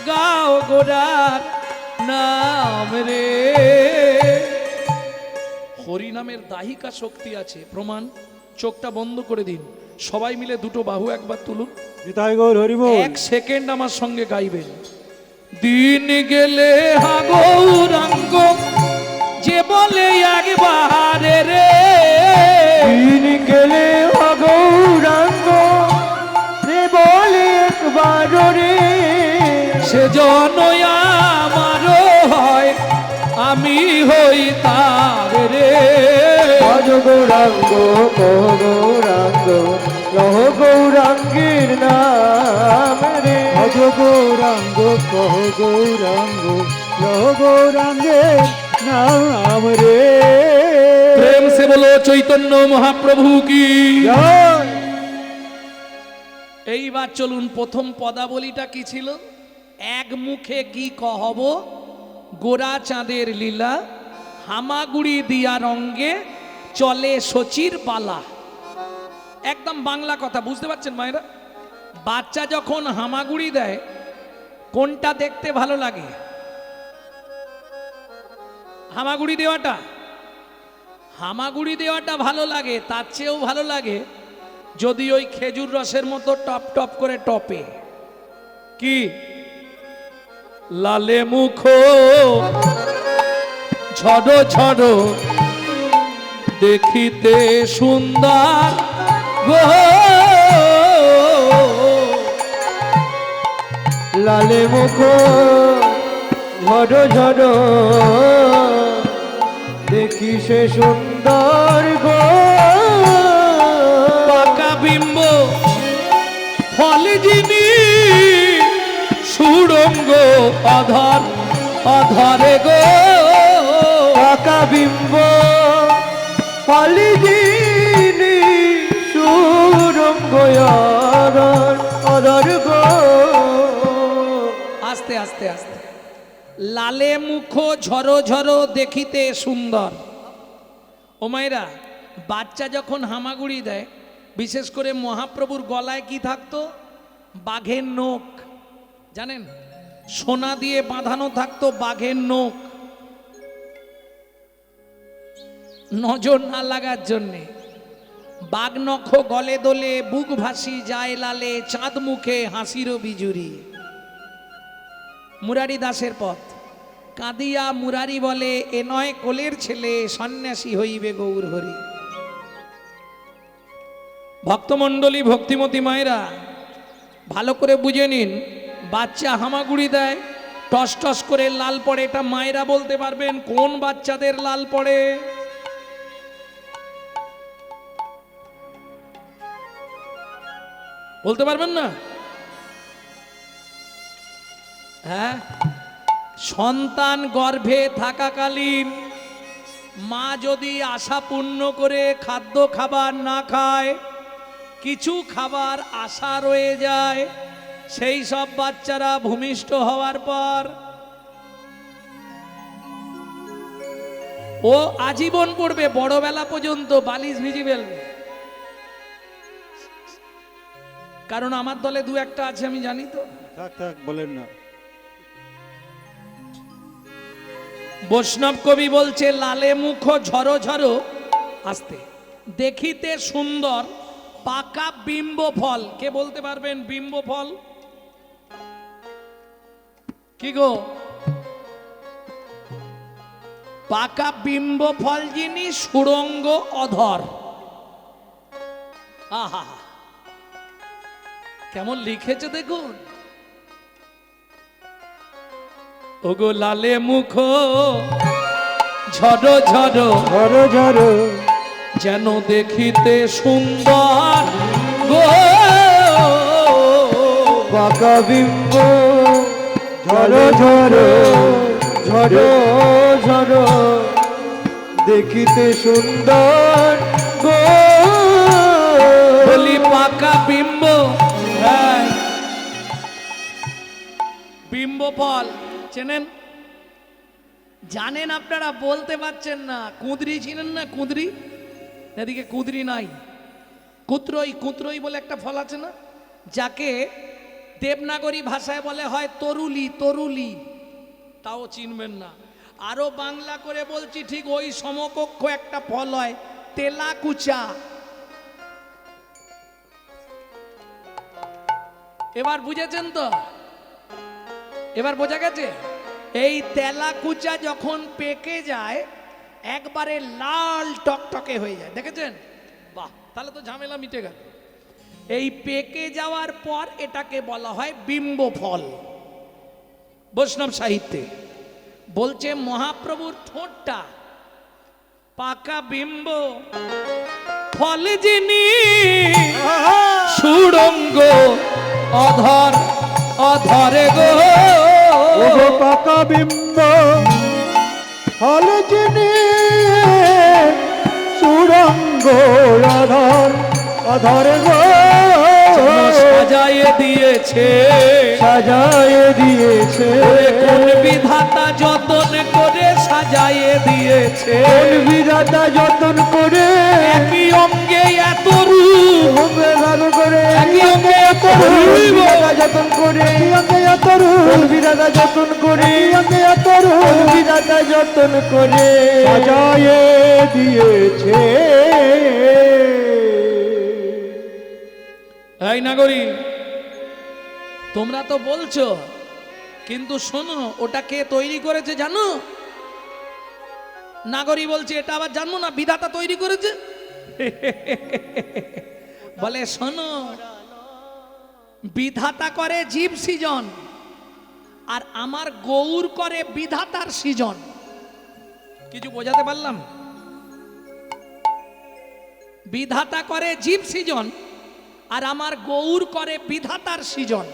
গাও গোরার নাম রে। হরি নামের দাহিকা শক্তি আছে, প্রমাণ। চোখটা বন্ধ করে দিন, সবাই মিলে দুটো বাহু একবার তুলুন, নিতাই গৌর হরি বল। 1 সেকেন্ড আমার সঙ্গে গাইবেন। দিন গেলে হা গৌরাঙ্গ যে বলে একবার রে। দিন গেলে গৌরাঙ্গ রে বলে একবার রে। সে জন আমারও হয়, আমি হই তার রে। ভজ গৌরাঙ্গ কহ গৌরাঙ্গ লহ গৌরাঙ্গের নাম রে। ভজ গৌরাঙ্গ কহ গৌরাঙ্গ লহ গৌরাঙ্গের নাম রে। প্রেম সে বলো চৈতন্য মহাপ্রভু কি। জয়। এইবার চলুন, প্রথম পদাবলীটা কি ছিল? এক মুখে কি কহব গোরা চাঁদের লীলা, হামাগুড়ি দিয়া রঙ্গে চলে শচীর বালা। একদম বাংলা কথা, বুঝতে পারছেন মায়েরা? বাচ্চা যখন হামাগুড়ি দেয়, কোনটা দেখতে ভালো লাগে? হামাগুড়ি দেওয়াটা, হামাগুড়ি দেওয়াটা ভালো লাগে। তার চেয়েও ভালো লাগে যদি ওই খেজুর রসের মতো টপ টপ করে টপে। কি লালে মুখ ঝড়ো ঝড়ো দেখিতে সুন্দর গো। লালে মুখ ঝড়ো ঝড়ো দেখি সে সুন্দর গো। পাকা বিম্ব ফল যিনি সুড়ঙ্গ অধর অধরে গো। পাকা বিম্ব ফলিদিনী সুরঙ্গ অদর গো। আস্তে আস্তে আস্তে। লালে মুখ ঝরো ঝরো দেখিতে সুন্দর। ও মায়েরা, বাচ্চা যখন হামাগুড়ি দেয়, বিশেষ করে মহাপ্রভুর গলায় কি থাকতো? বাঘের নখ, জানেন? সোনা দিয়ে বাঁধানো থাকতো বাঘের নখ, নজর না লাগার জন্যে। বাঘ নখ গলে দোলে বুক ভাসি যায় লালে, চাঁদ মুখে হাসিরও বিজুরি। মুরারি দাসের পথ। কাঁদিয়া মুরারি বলে, এ নয় কোলের ছেলে, সন্ন্যাসী হইবে গৌর হরি। ভক্তমণ্ডলী, ভক্তিমতী মায়েরা, ভালো করে বুঝে নিন। বাচ্চা হামাগুড়ি দেয়, টস টস করে লাল পড়ে। এটা মায়েরা বলতে পারবেন কোন বাচ্চাদের লাল পড়ে? বলতে পারবেন না? হ্যাঁ, সন্তান গর্ভে থাকাকালীন মা যদি আশা পূর্ণ করে খাদ্য খাবার না খায়, কিছু খাবার আশা রয়ে যায়, সেই সব বাচ্চারা ভূমিষ্ঠ হওয়ার পর ও আজীবন পড়বে, বড়বেলা পর্যন্ত বালিশ ভিজি ফেলবে। কারণ আমার দলে 2-1টা আছে, আমি জানি তো। থাক থাক, বলেন না। বৈষ্ণব কবি বলছে, লালে মুখ ঝরো ঝরো আস্তে দেখিতে সুন্দর, পাকা বিম্ব ফল। কে বলতে পারবেন বিম্ব ফল কি গো? পাকা বিম্ব ফল যিনি সুড়ঙ্গ অধর। আহা, কেমন লিখেছে দেখুন। ওগো লালে মুখ ঝড় ঝড় ঝরো ঝরো যেন দেখিতে সুন্দর গো বাঁকা বিম্ব ঝরো ঝরো ঝরো ঝরো দেখিতে সুন্দর গো বলি পাকা বিম্ব, হ্যাঁ বিম্ব ফল চেনেন? জানেন আপনারা, বলতে পারছেন না। কুঁদরি চিনেন না? কুঁদরি, এদিকে কুঁদরি নাই, কুত্রই, কুত্রই বলে একটা ফল আছে না, যাকে দেবনাগরী ভাষায় বলে হয় তরুলি, তরুলি, তাও চিনবেন না। আরো বাংলা করে বলছি, ঠিক ওই সমকক্ষ একটা ফল হয় তেলাকুচা। এবার বুঝেছেন তো? এবার বোঝা গেছে? এই তেলাকুচা যখন পেকে যায় একবারে লাল টকটকে হয়ে যায়, দেখেছেন? বাহ, তাহলে তো ঝামেলা মিটে গেল। এই পেকে যাওয়ার পর এটাকে বলা হয় বিম্ব ফল। বৈষ্ণব সাহিত্যে বলছে মহাপ্রভুর ঠোঁটটা পাকা বিম্ব ফল যিনি সুড়ঙ্গ অধর অধরে গো ওগো পাকা বিম্ব ফল যিনি সুরঙ্গ অধর অধর গো সাজাইয়ে দিয়েছে, সাজায়ে দিয়েছে কোন বিধাতা যতন করে সাজাইয়ে দিয়েছে, কোন বিধাতা যতন করে একই অঙ্গে এত রূপ, হবে ভালো করে একই অঙ্গে এত কোন রূপ, বিধাতা যতন করে অঙ্গে এত রূপ কোন বিধাতা যতন করে অঙ্গে এত কোন রূপ বিধাতা যতন করে সাজায়ে দিয়েছে। এই নাগরী, তোমরা তো বলছো, কিন্তু শোনো ওটা কে তৈরি করেছে জানো? নাগরী বলছে এটা আবার জানো না, বিধাতা তৈরি করেছে। বলে শোনো, বিধাতা করে জীব সৃজন আর আমার গৌর করে বিধাতার সৃজন। কিছু বোঝাতে পারলাম? বিধাতা করে জীব সৃজন আর আমার গৌর করে বিধাতার সৃজন।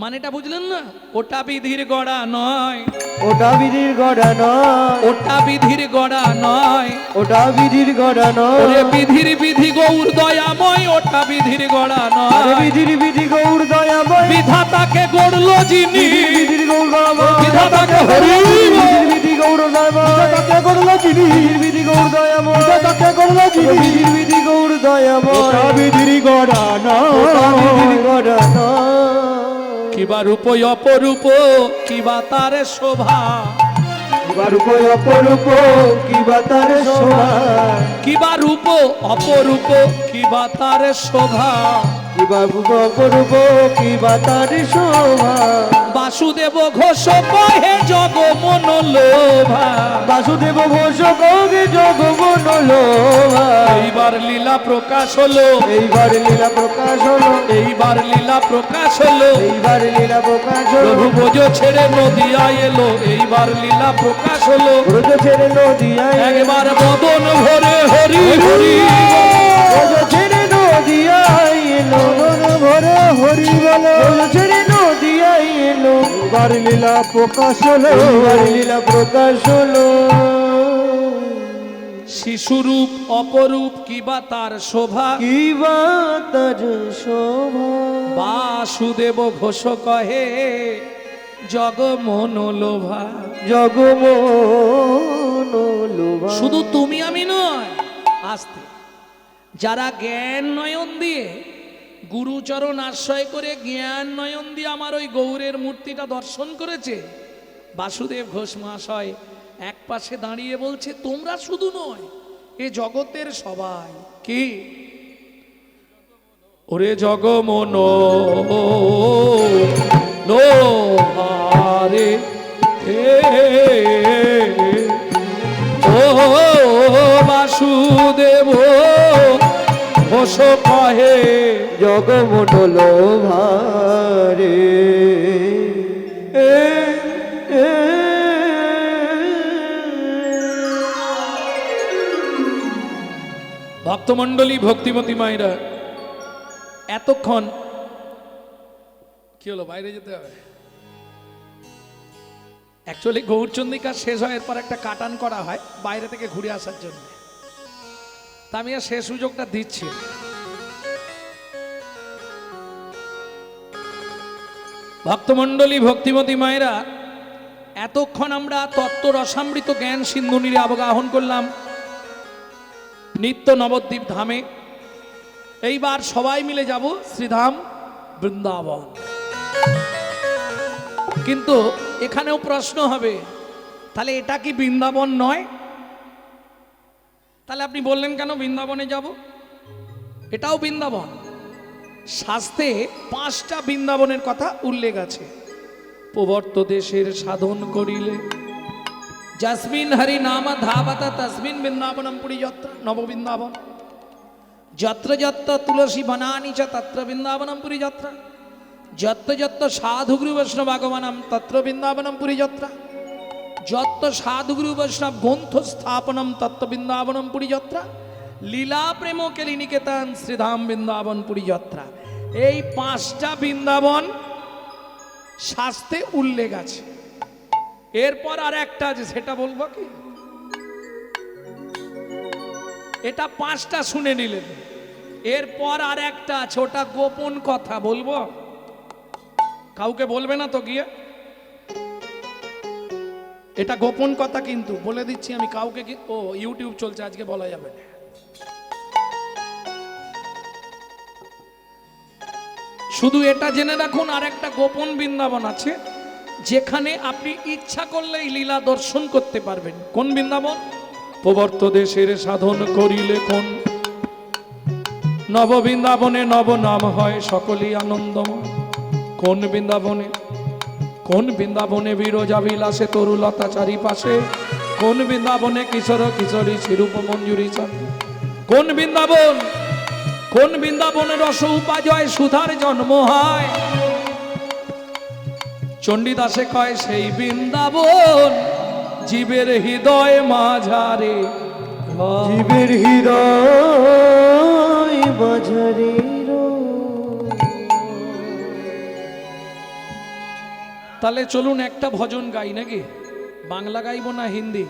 মানেটা বুঝলেন না? ওটা বিধির গড়া নয়, ওটা বিধির গড়া নয়, ওটা বিধির গড়া নয়, ওটা বিধির গড়া ওরে নয়, বিধির বিধি গৌর দয়াময়, ওটা বিধির গড়া আরে নয়। বিধির বিধি গৌর দয়াময়, বিধাতাকে গড়লো যিনি, বিধির গৌর দয়াময়, বিধাতাকে হরি বিধির বিধি গৌর দয়াময়, তাকে করলো যিনি বিধির বিধি গৌর দয়াময়, তাকে করলো যিনি বিধির বিধি গৌর দয়াময়, ওটা বিধির গড়া ওটা বিধির নয় গড়া নয়। কিবা রূপ অপরূপ, কিবা তার শোভা, কিবা রূপ অপরূপ কিবা তার শোভা, কিবা রূপ অপরূপ, কিবা তার শোভা। কিবা রূপ অপরূপ কিবা তার শোভা, বাসুদেব ঘোষ কহে জগ মন লোভা, বাসুদেব ঘোষ কবে জগমন লোভা, এইবার লীলা প্রকাশ হলো, এইবার লীলা প্রকাশ হলো, এইবার লীলা প্রকাশ হলো, এইবার লীলা প্রকাশ হলো, প্রভু বোঝ ছেড়ে নদিয়ায় এলো, এইবার লীলা প্রকাশ হলো। ব্রজ ছেড়ে নদিয়ায় একবার বদন ভরে হরি হরি, ব্রজ ছেড়ে নদিয়ায় এলো, মন ভরে হরি বলো ব্রজ ছেড়ে নদিয়ায় এলো, বার লীলা প্রকাশ হলো এইবার লীলা প্রকাশ হলো। শিশুরূপ অপরূপ কিবা তার শোভা, কিবা তার শোভা, বাসুদেব ঘোষ কহে জগ মন লোভা। জগমন লোভা, শুধু তুমি আমি নয়, আসতে যারা জ্ঞান নয়ন দিয়ে গুরুচরণ আশ্রয় করে জ্ঞান নয়ন দিয়ে আমার ওই গৌরের মূর্তিটা দর্শন করেছে, বাসুদেব ঘোষ মহাশয় এক পাশে দাঁড়িয়ে বলছে তোমরা শুধু নয়, এ জগতের সবাই। কি ওরে জগমন লোহারে হে ও বাসুদেব ঘোষ কহে জগমন লোভা রে, ভক্তমণ্ডলী ভক্তিমতী মায়েরা, এতক্ষণ কি হলো, বাইরে যেতে হবে? অ্যাকচুয়ালি গৌরচন্দ্রিকা শেষ হয়, এরপর একটা কাটান করা হয় বাইরে থেকে ঘুরে আসার জন্য। তা আমি আর সে সুযোগটা দিচ্ছি। ভক্তমণ্ডলী ভক্তিমতী মায়েরা, এতক্ষণ আমরা তত্ত্ব রসামৃত জ্ঞান সিন্ধু নীরে অবগাহন করলাম নিত্য নবদ্বীপ ধামে। এইবার সবাই মিলে যাব শ্রীধাম বৃন্দাবন। কিন্তু এখানেও প্রশ্ন হবে, তাহলে এটা কি বৃন্দাবন নয়? তাহলে আপনি বললেন কেন বৃন্দাবনে যাব? এটাও বৃন্দাবন। শাস্ত্রে 5টা বৃন্দাবনের কথা উল্লেখ আছে। প্রবর্ত দেশের সাধন করিলে যস্মিন হরি নাম ধাবতা তস্মিন বৃন্দাবনম পুরী যত্র নববৃন্দাবন, যত্র যত্র তুলসী বনানি চ তত্র বৃন্দাবনম পুরী যত্র, যত্র যত্র সাধুগুরু বৈষ্ণব আগমনম তত্র বৃন্দাবনম পুরী যত্র, যত্র সাধুগুরু বৈষ্ণব গ্রন্থ স্থাপনম তত্র বৃন্দাবনম পুরী যত্র, লীলা প্রেম কেলি নিকেতন শ্রীধাম বৃন্দাবন পুরী যত্র। এই 5টা বৃন্দাবন শাস্ত্রে উল্লেখ আছে। এরপর আর একটা আছে, সেটা বলবো কি? এটা 5টা শুনে নিলেন। এরপর আর একটা আছে, ওটা গোপন কথা, বলবো? কাউকে বলবে না তো গিয়ে? এটা গোপন কথা, কিন্তু বলে দিচ্ছি আমি কাউকে। ও ইউটিউব চলছে, আজকে বলা যাবে না। শুধু এটা জেনে রাখুন, আর একটা গোপন বৃন্দাবন আছে যেখানে আপনি ইচ্ছা করলেই লীলা দর্শন করতে পারবেন। কোন বৃন্দাবন? প্রবর্ত দেশের সাধন করিলে কোন নব বৃন্দাবনে নব নাম হয় সকলই আনন্দময়। কোন বৃন্দাবনে? কোন বৃন্দাবনে বিরজা বিলাসে তরুলতা চারিপাশে, কোন বৃন্দাবনে কিশোর কিশোরী শিরূপ মঞ্জুরি চাঁদে, কোন বৃন্দাবন? কোন বৃন্দাবনে রস উপাজয় সুধার জন্ম হয়। চণ্ডীদাসে কয় সেই বৃন্দাবন জীবের হৃদয় মাঝারে, জীবের হৃদয় মাঝারে। তাহলে চলুন একটা ভজন গাই নাকি? বাংলা গাইব না হিন্দি?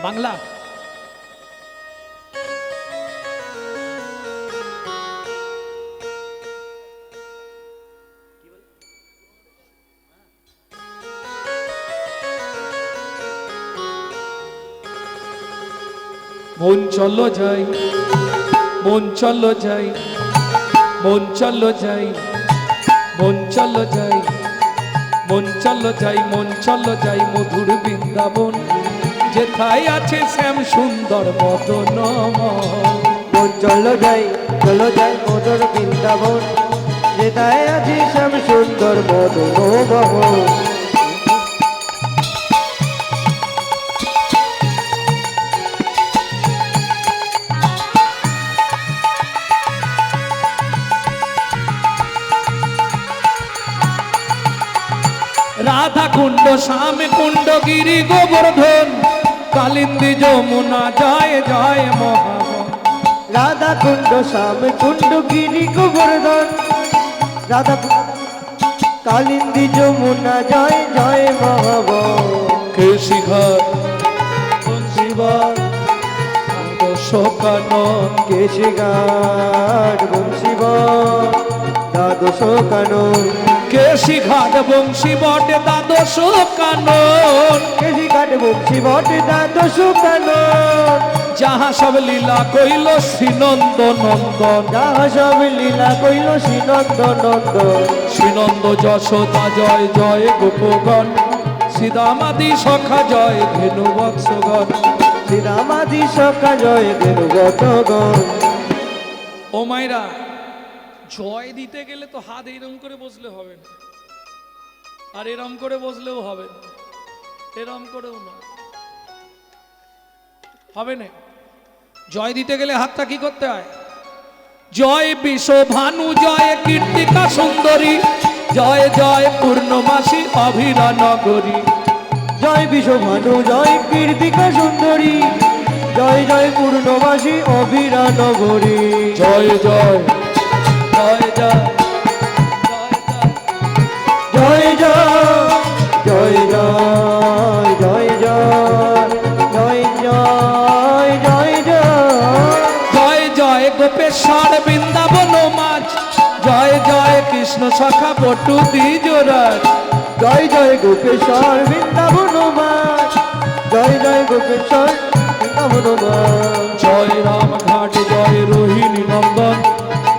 বাংলা। মন চলো যাই, মন চলো যাই, মন চলো যাই, মন চলো যাই, মন চলো যাই, মন চলো যাই মধুর বৃন্দাবন, যেথায় আছে শ্যাম সুন্দর মদন। মন চলো যাই মধুর বৃন্দাবন, যেথায় আছে শ্যাম সুন্দর মদন মোহন। রাধা কুণ্ড শ্যাম কুণ্ড গিরি গোবর্ধন, কালিন্দী যমুনা জয় জয় মহাবন। রাধা কুণ্ড শ্যাম কুণ্ড গিরি গোবর্ধন, রাধা কালিন্দী যমুনা জয় জয় মহাবন। কেশি ঘাট বংশীবাদ শোকানন, কেশি ঘাট বংশীবট দ্বাদশ কানন, কেশি ঘাট বংশী বটে দ্বাদশ কানন, কেশি ঘাট বংশীবট দ্বাদশ কানন। যাহা সব লীলা কইল শ্রীনন্দ নন্দন, যাহা সব লীলা কইল শ্রীনন্দ নন্দন। শ্রীনন্দ যশোদা জয় জয় গোপগণ, শ্রীদামাদি সখা জয় ধেনু বৎসগণ, শ্রীরামাদি সখা জয় দেবগণ। ও মাইরা, জয় দিতে গেলে তো হাত এরম করে বসলে হবে না, আর এরম করে বসলেও হবে না, এরম করেও না, হবে না। জয় দিতে গেলে হাতটা কি করতে হয়? জয় বিশ্ব ভানু জয় কীর্তিকা সুন্দরী, জয় জয় পূর্ণমাসী অভিরা নগরী, জয় বিশ্বভানু জয় কীর্তিকা সুন্দরী, জয় জয় পূর্ণবাসী অভিরা নগরী। জয় জয় জয় জয় জয় জয় জয় জয় জয় জয় জয় জয় জয় জয় জয় গোপেশ্বর বৃন্দাবন মাঝ, জয় জয় কৃষ্ণ সখা পটু দ্বিজরাজ। জয় জয় গোপেশ্বর বৃন্দাবন মাঝ, জয় জয় গোপেশ্বর বৃন্দাবন মাঝ। জয় রামঘাট জয় রোহিণী নন্দন,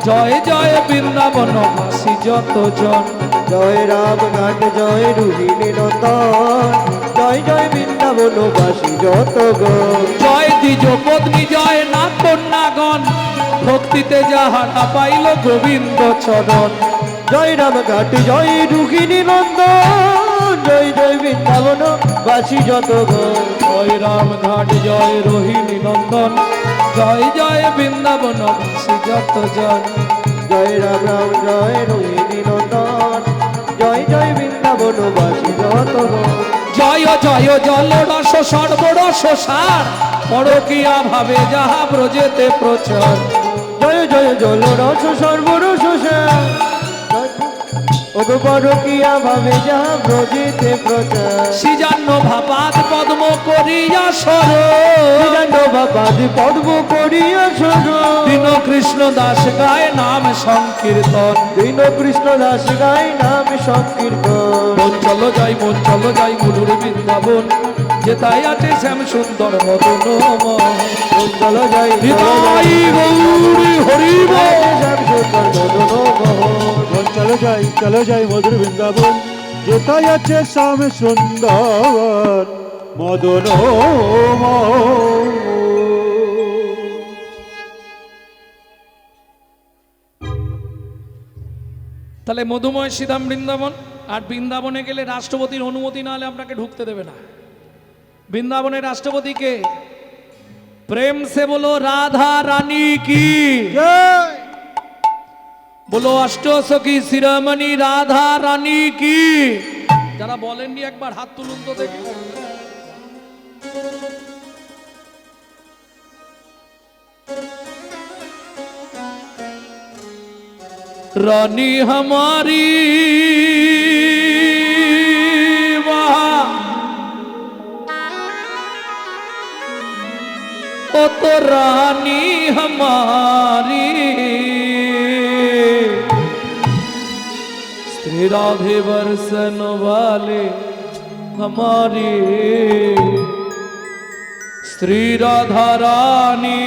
জয় জয় বৃন্দাবন বাসী যত জন। জয় রামঘাট জয় রোহিণী নন্দন, জয় জয় বৃন্দাবনবাসী যত গণ। জয় দ্বিজ পত্নী জয় নাথ কন্যাগণ, ভক্তিতে যাহারা পাইল গোবিন্দ চরণ। জয় রামঘাট জয় রোহিণী নন্দন, জয় জয় বৃন্দাবনবাসী যত গণ। জয় রামঘাট জয় রোহিণী নন্দন, জয় জয় বৃন্দাবন বাসী যত জন। জয় রাম রাম জয় রোহিণী নন্দন, জয় জয় বৃন্দাবনবাসী যত গণ। জয় জয় জল রস সর্বরস সার, পরকিয়া ভাবে যাহা ব্রজেতে প্রচার। জয় জয় জল রস সর্বরস ওগো পরকিয়া ভাবে যা ব্রজেতে প্রচার। সিজান্ন ভাবাদ পদ্ম করিয়া সর, বাবাদি পদ্ম করিয়া সর। দীন কৃষ্ণ দাস গায় নাম সংকীর্তন। দীন কৃষ্ণ দাস গাই নাম সংকীর্তন। মন চলো যাই মন চলো যাই মধুর বৃন্দাবন, যেতাই আছে শ্যাম সুন্দর মদন মোহন। চলো যাই হৃদয় গৌরী হরিব, শ্যাম সুন্দর মদন মোহন। চলো যাই মধুর বৃন্দাবন, যেথায় আছে শ্যাম সুন্দর মদন মোহন। তাহলে মধুময় শ্রীধাম বৃন্দাবন। আর বৃন্দাবনে গেলে রাষ্ট্রপতির অনুমতি না হলে আপনাকে ঢুকতে দেবে না। বৃন্দাবনের রাষ্ট্রপতিকে প্রেম সে বলো রাধা রানী কি, বলো অষ্টসখী শিরোমণি রাধা রানী কি। যারা বলেননি একবার হাত তুলুন তো দেখি। रानी हमारी वहाँ ओ तो रानी हमारी, श्री राधे वर्षन वाले हमारी, श्री राधा रानी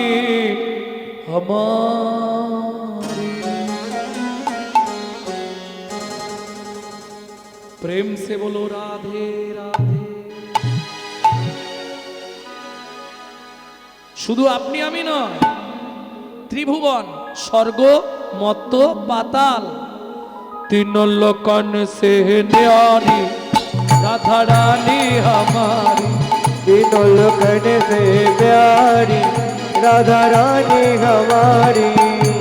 हमारी। प्रेम से बोलो राधे राधे। শুধু আপনি আমি নয়, ত্রিভুবন স্বর্গ মত্ত পাতাল तीन लोकन से न्यारी राधा रानी हमारी, तीनों लोकन से प्यारी राधा रानी हमारी,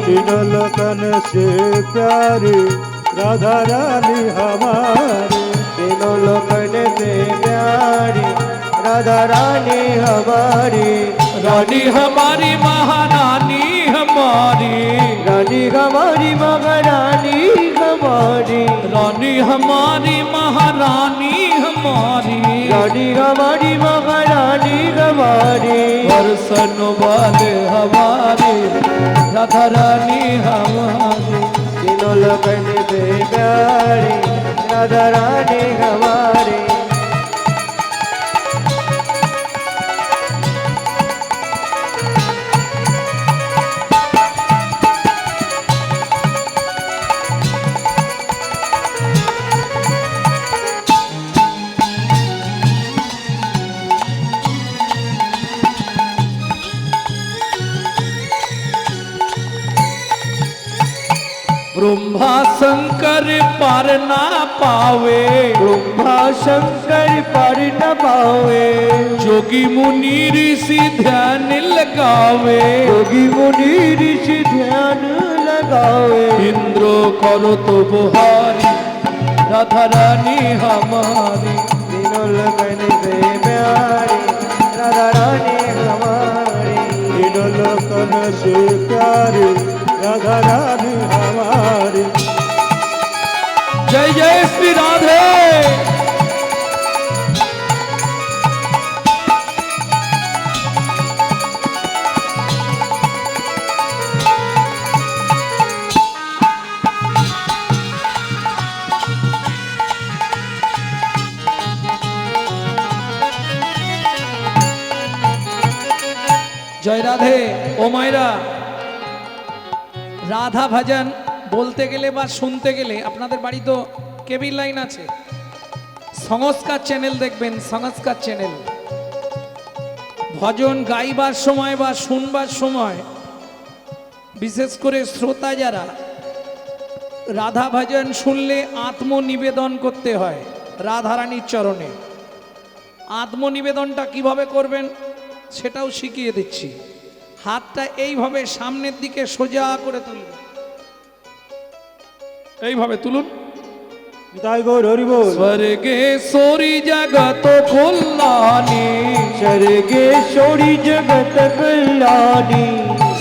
तीनों लोकन से प्यारी राधा रानी हमारी, तीनों लोकन से प्यारी राधा रानी हमारी, रानी हमारी महारानी हमारी, रानी हमारी महारानी हमारी, रानी हमारी महारानी हमारी, रानी हमारी महारानी हमारी, दर्शन वाले हमारे राधा रानी हमारी, तीनों लोकन से प्यारी राधा रानी हमारी। ब्रह्मा शंकर पार ना पावे, ब्रह्मा शंकर पर न पावे, जोगी मुनि ऋषि ध्यान लगावे, योगी मुनि ऋषि ध्यान लगावे, इंद्र करो तो बुहारी राधा रानी हमारी, तीनों लगन से प्यारी राधा रानी हमारी तीनों लोकन से प्यारी राधा रानी हमारी। जय जय श्री राधे। জয় রাধে। ও মায়েরা, রাধা ভজন বলতে গেলে বা শুনতে গেলে আপনাদের বাড়ি তো কেবিল লাইন আছে, সংস্কার চ্যানেল দেখবেন, সংস্কার চ্যানেল। ভজন গাইবার সময় বা শুনবার সময় বিশেষ করে শ্রোতা যারা রাধা ভজন শুনলে আত্মনিবেদন করতে হয় রাধারানীর চরণে। আত্মনিবেদনটা কিভাবে করবেন সেটাও শিখিয়ে দিচ্ছি। হাতটা এইভাবে সামনের দিকে সোজা করে তুলবেন, এইভাবে তুলুন। তাই গৌর হরি বল। স্বর্গেশ্বরী জগত কল্যাণী, स्वर्गेश्वरी जगत कल्याणी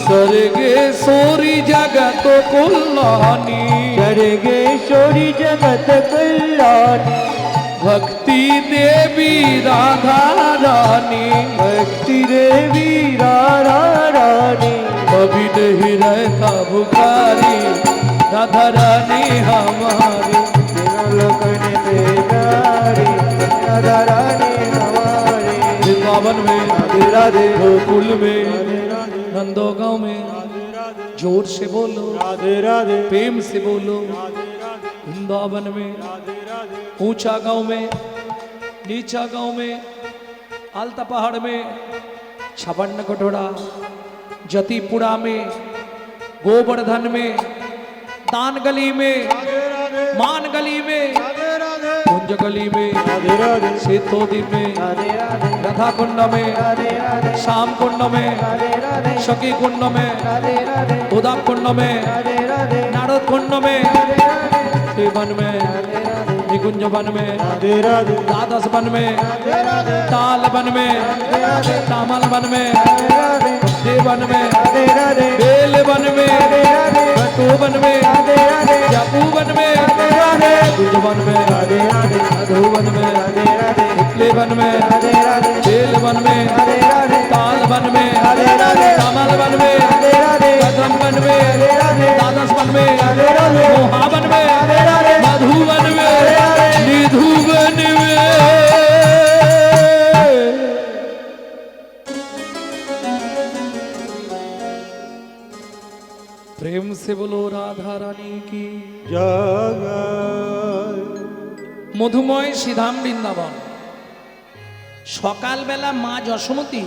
स्वर्गेश्वरी जगत कल्याणी, स्वर्गेश्वरी जगत कल्याणी भक्ति देवी राधा रानी, भक्ति देवी राधा रानी कभी नहीं रहता भुखारी राधा रानी हमारी। तीनों लोकन से प्यारी राधा रानी हमारी। वृंदावन में राधे राधे गोकुल में राधे राधे नंदो गांव में राधे राधे जोर से बोलो, राधे राधे प्रेम से बोलो। राधे राधे वृंदावन में राधे राधे ऊंचा गांव में, नीचा गांव में, आलता पहाड़ में, छपन्न कटोरा, जतीपुरा में, गोवर्धन में, दान गली में, मान गली में, कुंज गली में, राधे राधे सेतोदी में, राधे राधे रथा कुंड में, राधे राधे श्याम कुंड में, राधे राधे सखी कुंड में, राधे राधे उदा कुंड में, राधे राधे नारद कुंड में, राधे राधे वन में, निकुंज वन में, राधे राधे द्वादश वन में, ताल वन में, तामल वन में, देवन में, बेल वन में, बटू वन में, जपू वन में, दुज वन में, मधु वन में, उपले वन में, बेल वन में, ताल वन में, तामल वन में, कदम वन में, द्वादश वन में, मोहा वन में, मधु वन में, निधु वन में। प्रेम से बोलो राधा रानी की जगत মধুময় শ্রীধাম বৃন্দাবন। সকালবেলা মা যশোমতী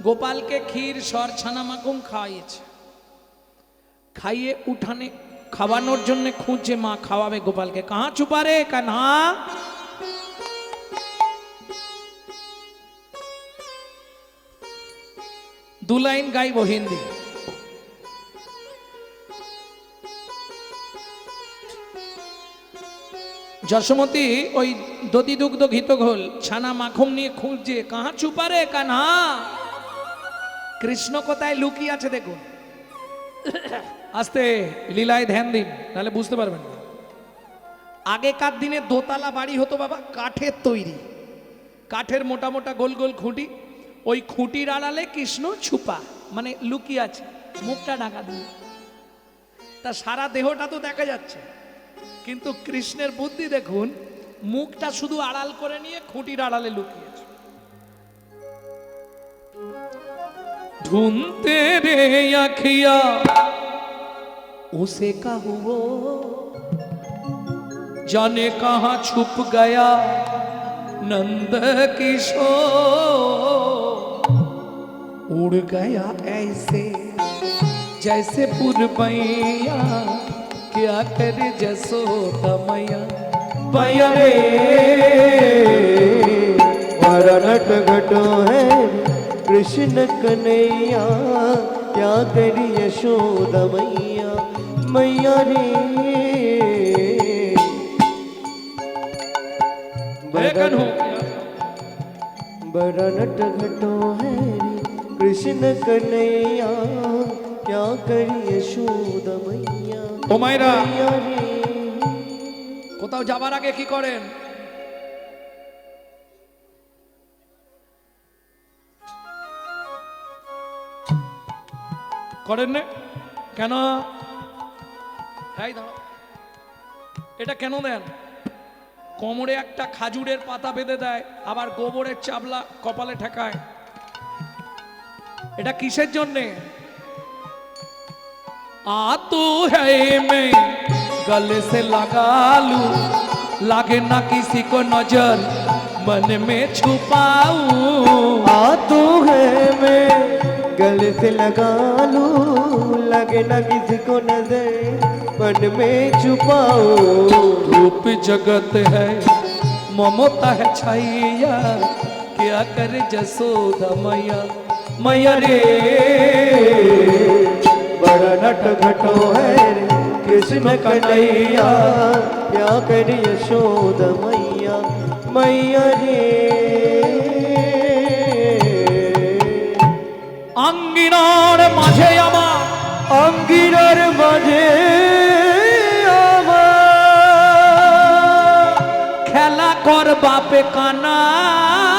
গোপালকে ক্ষীর সর ছানা মাখন খাইয়েছে, খাইয়ে উঠানে খাওয়ানোর জন্য খুঁজছে মা খাওয়াবে গোপালকে। কাহা চুপা রে কাन्हा, দু লাইন গাইব হিন্দি। যশোমতী ওই দধি দুগ্ধ ঘিত ঘোল ছানা মাখন নিয়ে খুঁজছে, কাহা চুপা রে কাन्हा। কৃষ্ণ কোথায় লুকিয়ে আছে দেখুন। আস্তে লীলায় ধ্যান দিন, তাহলে বুঝতে পারবেন না। আগেকার দিনে দোতলা বাড়ি হতো বাবা, কাঠের তৈরি, কাঠের মোটা মোটা গোল গোল খুঁটি, ওই খুঁটির আড়ালে কৃষ্ণ ছুপা মানে লুকিয়ে আছে, মুখটা ঢাকা দিয়ে। তা সারা দেহটা তো দেখা যাচ্ছে, কিন্তু কৃষ্ণের বুদ্ধি দেখুন, মুখটা শুধু আড়াল করে নিয়ে খুঁটির আড়ালে লুকিয়েছে। ढूंढते रे अखिया उसे कहूँ वो, जाने कहाँ छुप गया नंद किशोर। उड़ गया ऐसे जैसे पुरबैया, क्या करे जसोदा मैया मैया रे। हमारा नट घटो है कृष्ण कन्हैया, क्या करी यशोदा मैया मैया रे। কেন बड़ा नट घटो है रे कृष्ण कन्हैया क्या करिए यशोद मैया ও মায়েরা मैया रे কোথাও যাবার আগে কি করেন? করেন না কেন? এই দাঁড়াও, এটা কেন দেন? কোমরে একটা খাজুরের পাতা বেঁধে দেয়, আবার গোবরের চাবলা কপালে ঠেকায়। এটা কিসের জন্যে? आतू है मैं गले से लगा लूं, लागे ना किसी को नजर मन में छुपाऊं। आ तो है मैं गले से लगा लूं लगे ना किसी को नजर मन में छुपाओ रूप जगत है ममता है छैया, क्या करे जसोदा मैया मैया रे। बड़ा नट घटो है रे कृष्ण कन्हैया क्या करी यशोद मैया मैया रे আঙ্গিনার মাঝে আমার অঙ্গিরার মাঝে আমার খেলা কর বাপে কানাই,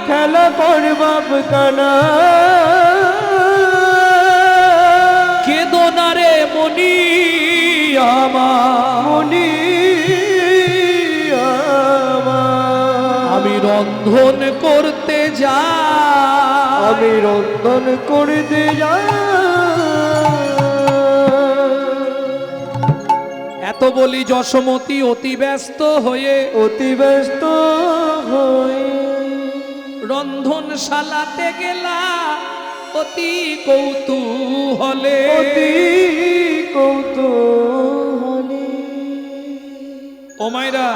খেলা কর বাপ কানা কেদো না রে মনি আমার মনি আমার আমি রন্ধন করতে যা আমি রন্ধন করতে যা এত বলি যশোমতি অতি ব্যস্ত হয়ে অতি ব্যস্ত হয়ে রন্ধনশালাতে গেলা অতি কৌতূহলে। অতি কৌতূহলে ও মায়েরা